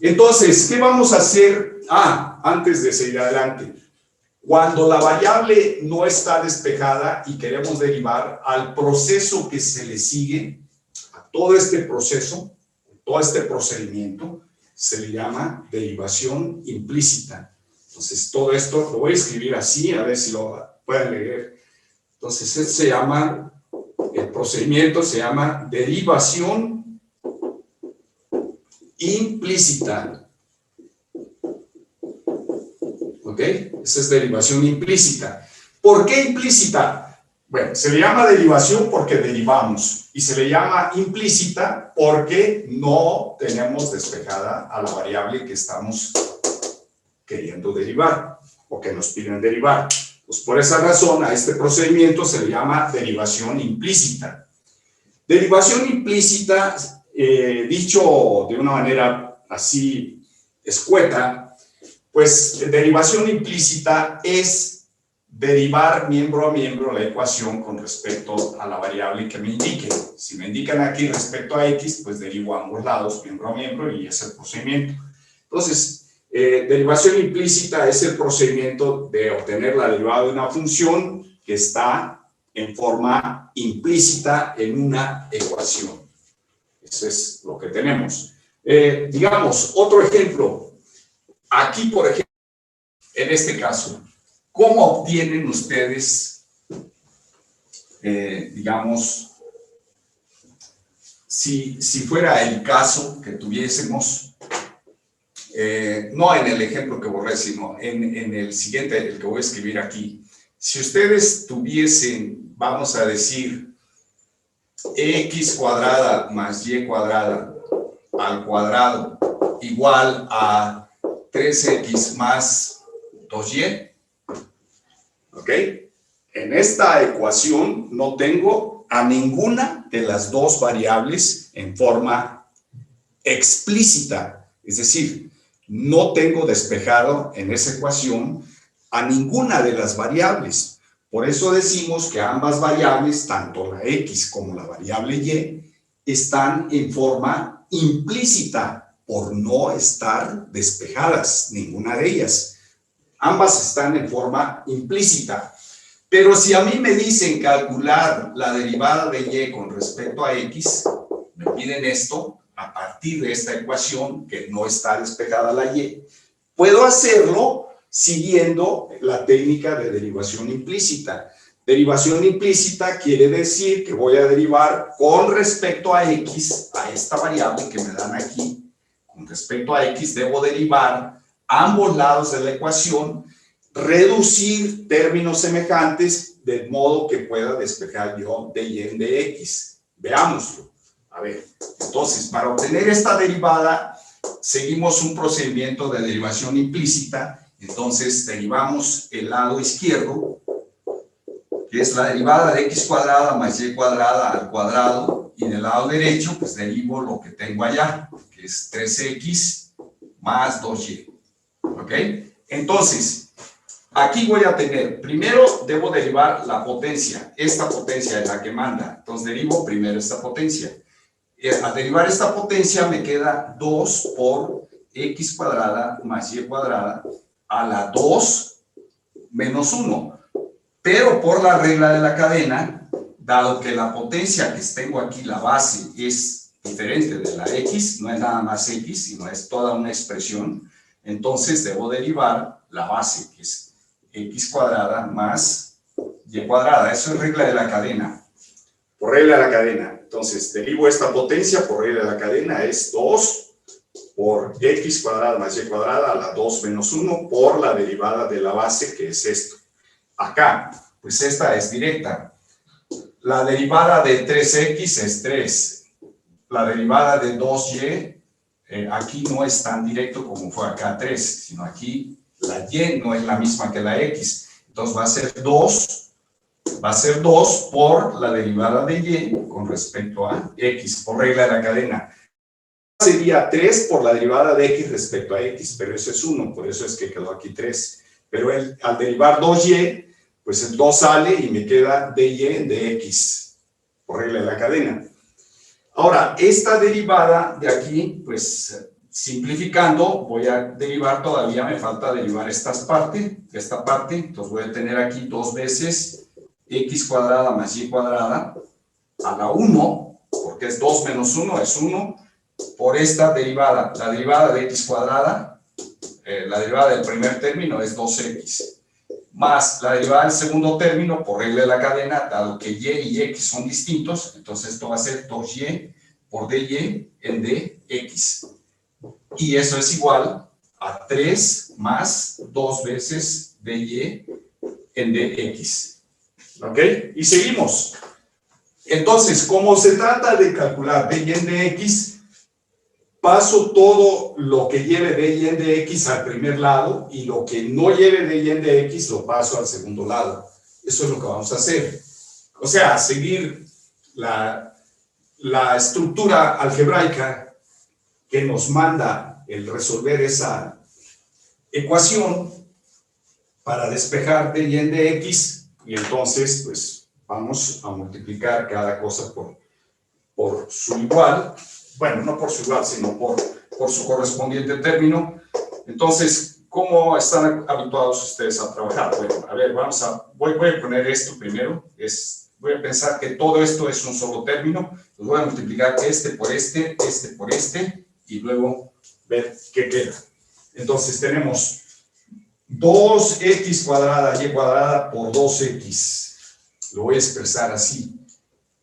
Speaker 2: Entonces, ¿qué vamos a hacer? Antes de seguir adelante. Cuando la variable no está despejada y queremos derivar, al proceso que se le sigue, a todo este proceso, todo este procedimiento, se le llama derivación implícita. Entonces, todo esto lo voy a escribir así, a ver si lo pueden leer. Entonces, el procedimiento se llama derivación implícita. ¿Ok? Esa es derivación implícita. ¿Por qué implícita? Bueno, se le llama derivación porque derivamos, y se le llama implícita porque no tenemos despejada a la variable que estamos queriendo derivar, o que nos piden derivar. Pues por esa razón a este procedimiento se le llama derivación implícita. Derivación implícita, dicho de una manera así escueta, pues derivación implícita es derivar miembro a miembro la ecuación con respecto a la variable que me indique. Si me indican aquí respecto a x, pues derivo a ambos lados, miembro a miembro, y es el procedimiento. Entonces, derivación implícita es el procedimiento de obtener la derivada de una función que está en forma implícita en una ecuación. Eso es lo que tenemos. Digamos, otro ejemplo. Aquí, por ejemplo, en este caso, ¿cómo obtienen ustedes, digamos, si fuera el caso que tuviésemos, no en el ejemplo que borré, sino en el siguiente, el que voy a escribir aquí, si ustedes tuviesen, vamos a decir, x cuadrada más y cuadrada al cuadrado igual a 3x más 2y, ¿ok? En esta ecuación no tengo a ninguna de las dos variables en forma explícita, es decir, no tengo despejado en esa ecuación a ninguna de las variables. Por eso decimos que ambas variables, tanto la x como la variable y, están en forma implícita, por no estar despejadas, ninguna de ellas. Ambas están en forma implícita. Pero si a mí me dicen calcular la derivada de y con respecto a x, me piden esto a partir de esta ecuación que no está despejada la y, puedo hacerlo siguiendo la técnica de derivación implícita. Derivación implícita quiere decir que voy a derivar con respecto a x, a esta variable que me dan aquí. Con respecto a x, debo derivar ambos lados de la ecuación, reducir términos semejantes de modo que pueda despejar yo de y en dx. Veámoslo. A ver, entonces, para obtener esta derivada, seguimos un procedimiento de derivación implícita. Entonces, derivamos el lado izquierdo, ¿ok? que es la derivada de x cuadrada más y cuadrada al cuadrado, y del lado derecho, pues derivo lo que tengo allá, que es 3x más 2y. ¿Ok? Entonces, aquí voy a tener, primero debo derivar la potencia. Esta potencia es la que manda. Entonces derivo primero esta potencia. Al derivar esta potencia me queda 2 por x cuadrada más y cuadrada a la 2 menos 1. Pero por la regla de la cadena, dado que la potencia que tengo aquí, la base, es diferente de la x, no es nada más x, sino es toda una expresión, entonces debo derivar la base, que es x cuadrada más y cuadrada. Eso es regla de la cadena. Por regla de la cadena. Entonces, derivo esta potencia por regla de la cadena, es 2 por x cuadrada más y cuadrada a la 2 menos 1 por la derivada de la base, que es esto. Acá, pues esta es directa. La derivada de 3x es 3. La derivada de 2y, aquí no es tan directo como fue acá 3, sino aquí la y no es la misma que la x. Entonces va a ser 2 por la derivada de y con respecto a x, por regla de la cadena. Sería 3 por la derivada de x respecto a x, pero eso es 1, por eso es que quedó aquí 3. Pero al derivar 2y, pues el 2 sale y me queda dy en dx, por regla de la cadena. Ahora, esta derivada de aquí, pues simplificando, voy a derivar, todavía me falta derivar esta parte, entonces voy a tener aquí 2 veces x cuadrada más y cuadrada a la 1, porque es 2 menos 1, es 1, por esta derivada. La derivada de x cuadrada, la derivada del primer término es 2x, más la derivada del segundo término, por regla de la cadena, dado que y y x son distintos, entonces esto va a ser 2y por dy en dx. Y eso es igual a 3 más 2 veces dy en dx. ¿Ok? Y seguimos. Entonces, como se trata de calcular dy en dx, paso todo lo que lleve dy en dx al primer lado y lo que no lleve dy en dx lo paso al segundo lado. Eso es lo que vamos a hacer. O sea, seguir la estructura algebraica que nos manda el resolver esa ecuación para despejar dy en dx, y entonces pues vamos a multiplicar cada cosa por su igual. Bueno, no por su igual, sino por su correspondiente término. Entonces, ¿cómo están habituados ustedes a trabajar? Bueno, a ver, voy a poner esto primero. Voy a pensar que todo esto es un solo término. Los voy a multiplicar este por este, y luego ver qué queda. Entonces, tenemos 2x cuadrada y cuadrada por 2x. Lo voy a expresar así.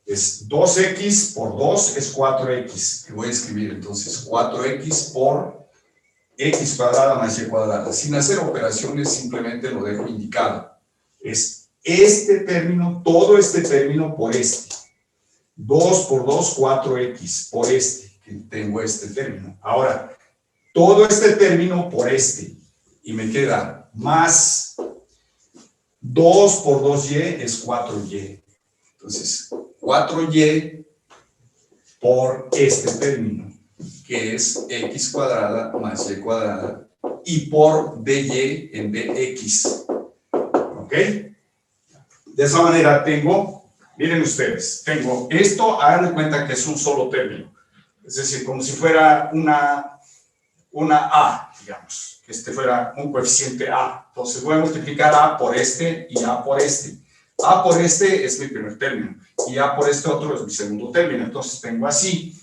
Speaker 2: Es 2x por 2 es 4x. Que voy a escribir entonces 4x por x cuadrada más y cuadrada. Sin hacer operaciones, simplemente lo dejo indicado. Es este término, todo este término por este. 2 por 2, 4x por este, que tengo este término. Ahora, todo este término por este. Y me queda más 2 por 2y es 4y. Entonces, 4y por este término, que es x cuadrada más y cuadrada, y por dy en dx. ¿Ok? De esa manera tengo, miren ustedes, tengo esto, hagan de cuenta que es un solo término. Es decir, como si fuera una a, digamos, que este fuera un coeficiente a. Entonces voy a multiplicar a por este y a por este. A por este es mi primer término y A por este otro es mi segundo término. Entonces tengo así.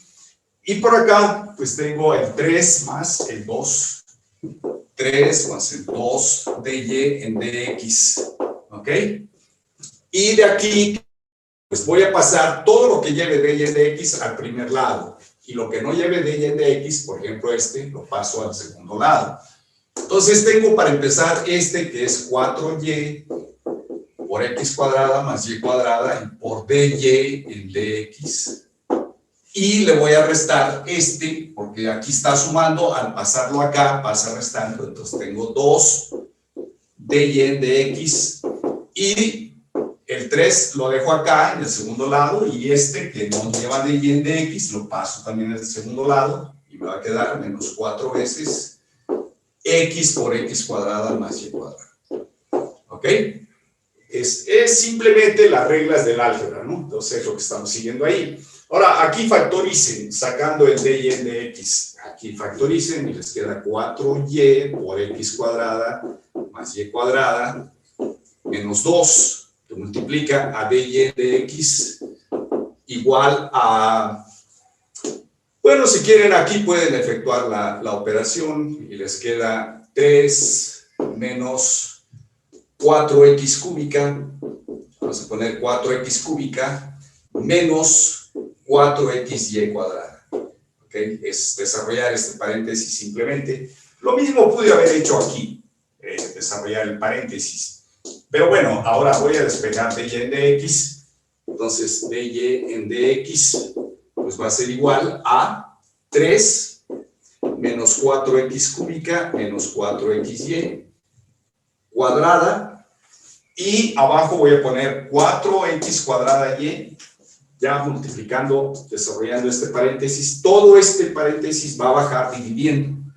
Speaker 2: Y por acá, pues tengo el 3 más el 2. 3 más el 2 dy en dx. ¿Ok? Y de aquí, pues voy a pasar todo lo que lleve dy en dx al primer lado. Y lo que no lleve dy en dx, por ejemplo lo paso al segundo lado. Entonces tengo para empezar que es 4y por x cuadrada más y cuadrada y por dy en dx. Y le voy a restar porque aquí está sumando, al pasarlo acá pasa restando, entonces tengo 2 dy en dx y el 3 lo dejo acá en el segundo lado y este que no lleva de y en dx lo paso también en el segundo lado y me va a quedar menos 4 veces x por x cuadrada más y cuadrada. ¿Ok? Es simplemente las reglas del álgebra, ¿no? Entonces es lo que estamos siguiendo ahí. Ahora, aquí factoricen, sacando el de y en dx. Aquí factoricen y les queda 4y por x cuadrada más y cuadrada menos 2, que multiplica a dy de x igual a... Bueno, si quieren aquí pueden efectuar la operación y les queda 3 menos 4x cúbica, vamos a poner 4x cúbica, menos 4xy cuadrada. ¿Ok? Es desarrollar este paréntesis simplemente. Lo mismo pude haber hecho aquí, desarrollar el paréntesis. Pero bueno, ahora voy a despejar dy en dx. Entonces, dy en dx pues va a ser igual a 3 menos 4x cúbica menos 4xy cuadrada. Y abajo voy a poner 4x cuadrada y, ya multiplicando, desarrollando este paréntesis. Todo este paréntesis va a bajar dividiendo.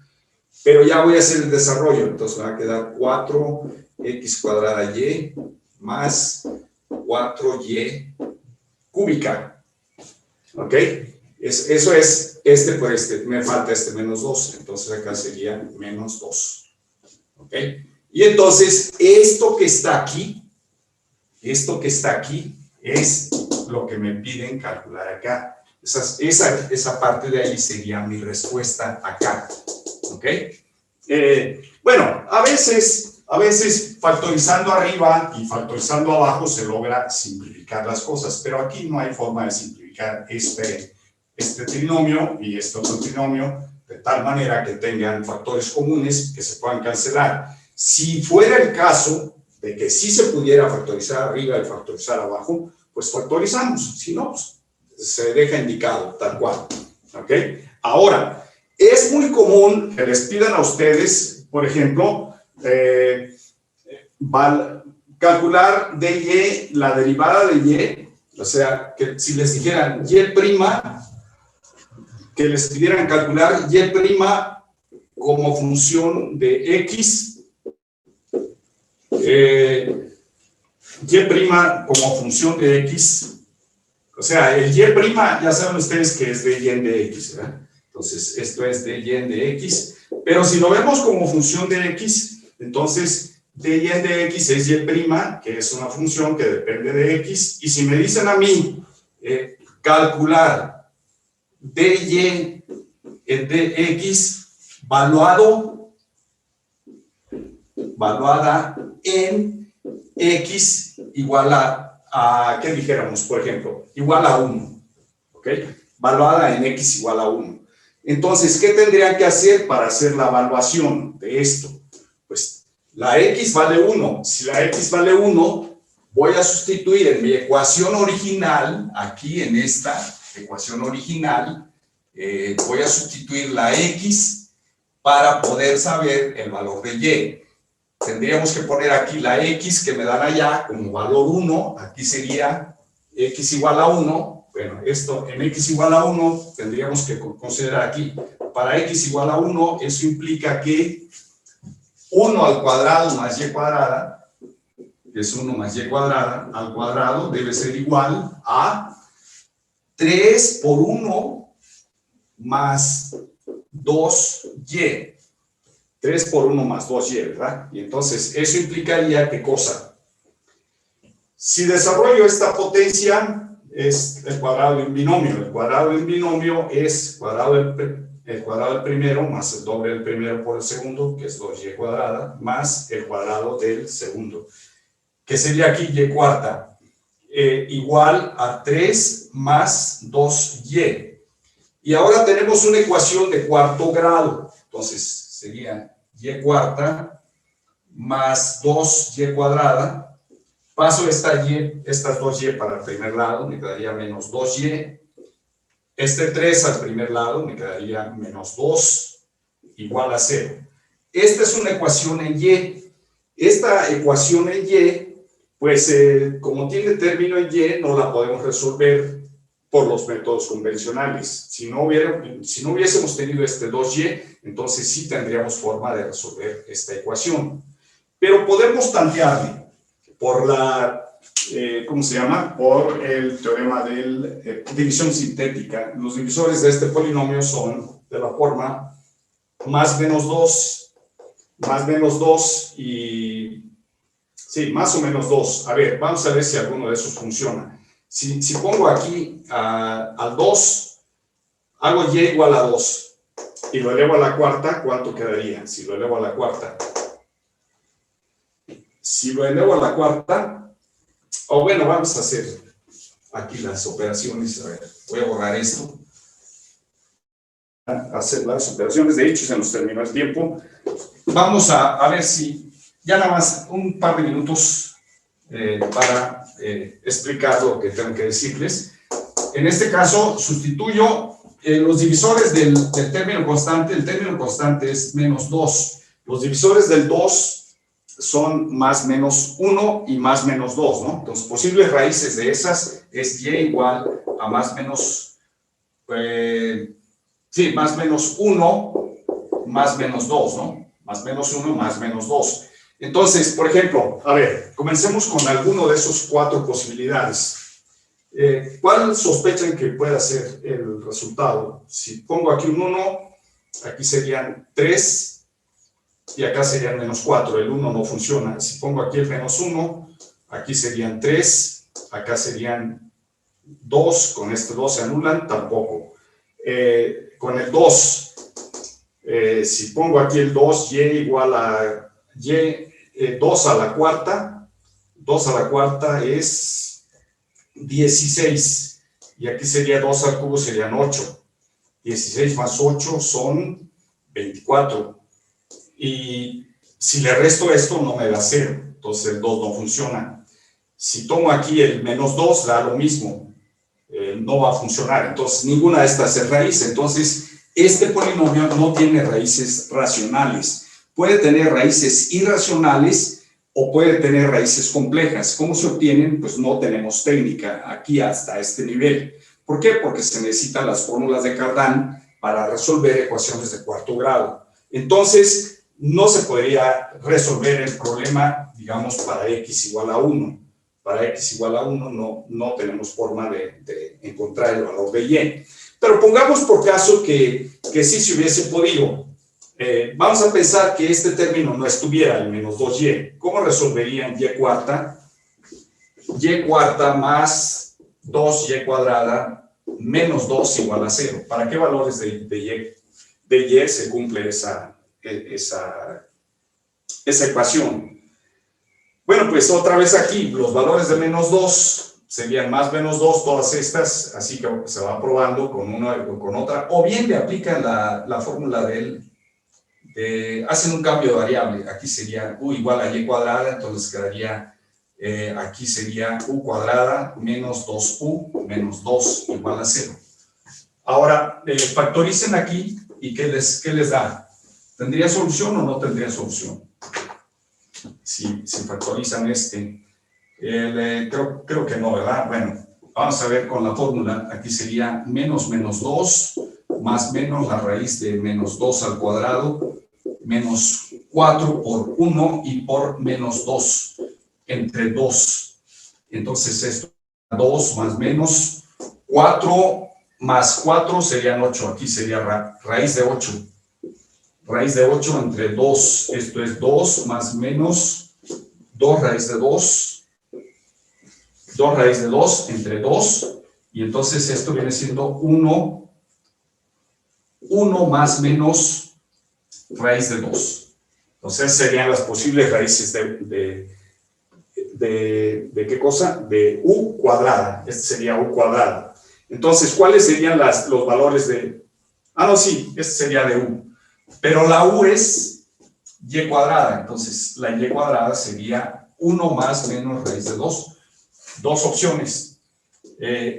Speaker 2: Pero ya voy a hacer el desarrollo. Entonces me va a quedar 4x cuadrada y más 4y cúbica. ¿Ok? Eso es este por este. Me falta este menos 2. Entonces acá sería menos 2. ¿Ok? Y entonces esto que está aquí es lo que me piden calcular acá. Esa parte de ahí sería mi respuesta acá. ¿Ok? Bueno, a veces factorizando arriba y factorizando abajo se logra simplificar las cosas, pero aquí no hay forma de simplificar este trinomio y este otro trinomio de tal manera que tengan factores comunes que se puedan cancelar. Si fuera el caso de que sí se pudiera factorizar arriba y factorizar abajo, pues factorizamos, si no, pues se deja indicado tal cual. ¿Ok? Ahora, es muy común que les pidan a ustedes, por ejemplo, calcular dy, la derivada de y, o sea, que si les dijeran y', que les pidieran calcular y' como función de x, y' como función de x, o sea, el y' ya saben ustedes que es de y en de x, ¿verdad? Entonces, esto es de y en de x, pero si lo vemos como función de x, entonces de y en de x es y', que es una función que depende de x, y si me dicen a mí calcular dy en de x valuada en x igual a ¿qué dijéramos? Por ejemplo, igual a 1, ¿ok? Valuada en x igual a 1. Entonces, ¿qué tendrían que hacer para hacer la evaluación de esto? Pues la x vale 1. Si la x vale 1, voy a sustituir en mi ecuación original, aquí en esta ecuación original, voy a sustituir la x para poder saber el valor de y. Tendríamos que poner aquí la x que me dan allá como valor 1, aquí sería x igual a 1. Bueno, esto en x igual a 1 tendríamos que considerar aquí. Para x igual a 1, eso implica que 1 al cuadrado más y cuadrada, que es 1 más y cuadrada, al cuadrado debe ser igual a 3 por 1 más 2y. 3 por 1 más 2y, ¿verdad? Y entonces, eso implicaría, ¿qué cosa? Si desarrollo esta potencia, es el cuadrado de un binomio. El cuadrado de un binomio es el cuadrado del primero más el doble del primero por el segundo, que es 2y cuadrada, más el cuadrado del segundo, que sería aquí y cuarta, igual a 3 más 2y. Y ahora tenemos una ecuación de cuarto grado. Entonces, sería y cuarta más 2y cuadrada. Paso estas 2y para el primer lado, me quedaría menos 2y. Este 3 al primer lado, me quedaría menos 2, igual a 0. Esta es una ecuación en y. Esta ecuación en y, pues como tiene término en y, no la podemos resolver por los métodos convencionales. Si no hubiésemos tenido este 2y, entonces sí tendríamos forma de resolver esta ecuación. Pero podemos tantearle por la, ¿cómo se llama? Por el teorema de división sintética. Los divisores de este polinomio son de la forma más menos 2 y... Sí, más o menos 2. A ver, vamos a ver si alguno de esos funciona. Si pongo aquí al 2, hago y igual a 2 y lo elevo a la cuarta, ¿cuánto quedaría? Si lo elevo a la cuarta. Si lo elevo a la cuarta, o bueno, vamos a hacer aquí las operaciones. A ver, voy a borrar esto. Hacer las operaciones, de hecho se nos terminó el tiempo. Vamos a ver si ya nada más un par de minutos para explicar lo que tengo que decirles. En este caso, sustituyo los divisores del término constante. El término constante es menos 2. Los divisores del 2 son más menos 1 y más menos 2, ¿no? Entonces, posibles raíces de esas es y igual a más menos, más menos 1 más menos 2, ¿no? Más menos 1 más menos 2. Entonces, por ejemplo, a ver, comencemos con alguno de esos 4 posibilidades. ¿Cuál sospechan que pueda ser el resultado? Si pongo aquí un 1, aquí serían 3 y acá serían menos 4. El 1 no funciona. Si pongo aquí el menos 1, aquí serían 3, acá serían 2, con este 2 se anulan, tampoco. Con el 2, si pongo aquí el 2, y igual a y, 2 a la cuarta, 2 a la cuarta es 16, y aquí sería 2 al cubo, serían 8. 16 más 8 son 24. Y si le resto esto, no me da 0, entonces el 2 no funciona. Si tomo aquí el menos 2, da lo mismo, no va a funcionar. Entonces, ninguna de estas es raíz. Entonces, este polinomio no tiene raíces racionales. Puede tener raíces irracionales o puede tener raíces complejas. ¿Cómo se obtienen? Pues no tenemos técnica aquí hasta este nivel. ¿Por qué? Porque se necesitan las fórmulas de Cardan para resolver ecuaciones de cuarto grado. Entonces, no se podría resolver el problema, digamos, para x igual a 1. Para x igual a 1 no tenemos forma de encontrar el valor de y. Pero pongamos por caso que sí se hubiese podido. Vamos a pensar que este término no estuviera en menos 2y. ¿Cómo resolverían y cuarta? Y cuarta más 2y cuadrada menos 2 igual a 0. ¿Para qué valores de y se cumple esa ecuación? Bueno, pues otra vez aquí, los valores de menos 2 serían más menos 2, todas estas, así que se va probando con una o con otra, o bien le aplican la fórmula hacen un cambio de variable. Aquí sería u igual a y cuadrada, entonces quedaría, aquí sería u cuadrada menos 2u menos 2 igual a 0. Ahora, factoricen aquí, ¿y qué les da? ¿Tendría solución o no tendría solución? Si factorizan creo que no, ¿verdad? Bueno, vamos a ver con la fórmula. Aquí sería menos 2 más menos la raíz de menos 2 al cuadrado menos 4 por 1 y por menos 2 entre 2. Entonces esto 2 más menos 4 más 4 serían 8. Aquí sería raíz de 8. Raíz de 8 entre 2. Esto es 2 más menos 2 raíz de 2. 2 raíz de 2 entre 2. Y entonces esto viene siendo 1 más menos raíz de 2. Entonces serían las posibles raíces de ¿qué cosa? De u cuadrada. Este sería u cuadrada. Entonces, ¿cuáles serían los valores de...? No, sí, este sería de u. Pero la u es y cuadrada. Entonces, la y cuadrada sería 1 más menos raíz de 2. Dos opciones.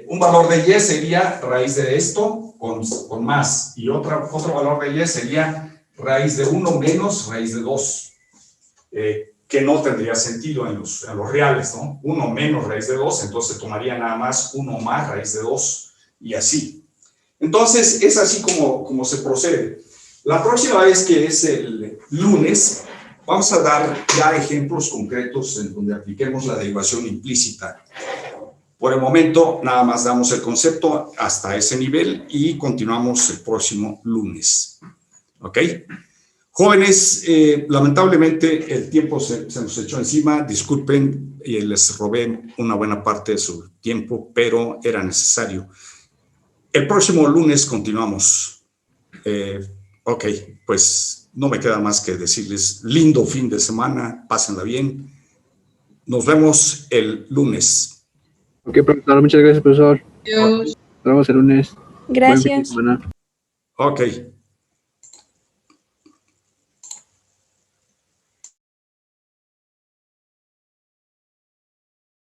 Speaker 2: Un valor de y sería raíz de esto con más. Y otro valor de y sería raíz de 1 menos raíz de 2. ¿Qué que no tendría sentido en los reales, ¿no? 1 menos raíz de 2, entonces tomaría nada más 1 más raíz de 2 y así. Entonces, es así como se procede. La próxima vez, que es el lunes, vamos a dar ya ejemplos concretos en donde apliquemos la derivación implícita. Por el momento, nada más damos el concepto hasta ese nivel y continuamos el próximo lunes. ¿Ok? Jóvenes, lamentablemente el tiempo se nos echó encima. Disculpen, les robé una buena parte de su tiempo, pero era necesario. El próximo lunes continuamos. Ok, pues no me queda más que decirles lindo fin de semana, pásenla bien. Nos vemos el lunes.
Speaker 3: Ok, profesor, muchas gracias, profesor.
Speaker 4: Adiós.
Speaker 3: Nos vemos el lunes. Buen fin de
Speaker 4: Gracias.
Speaker 3: semana.
Speaker 2: Ok.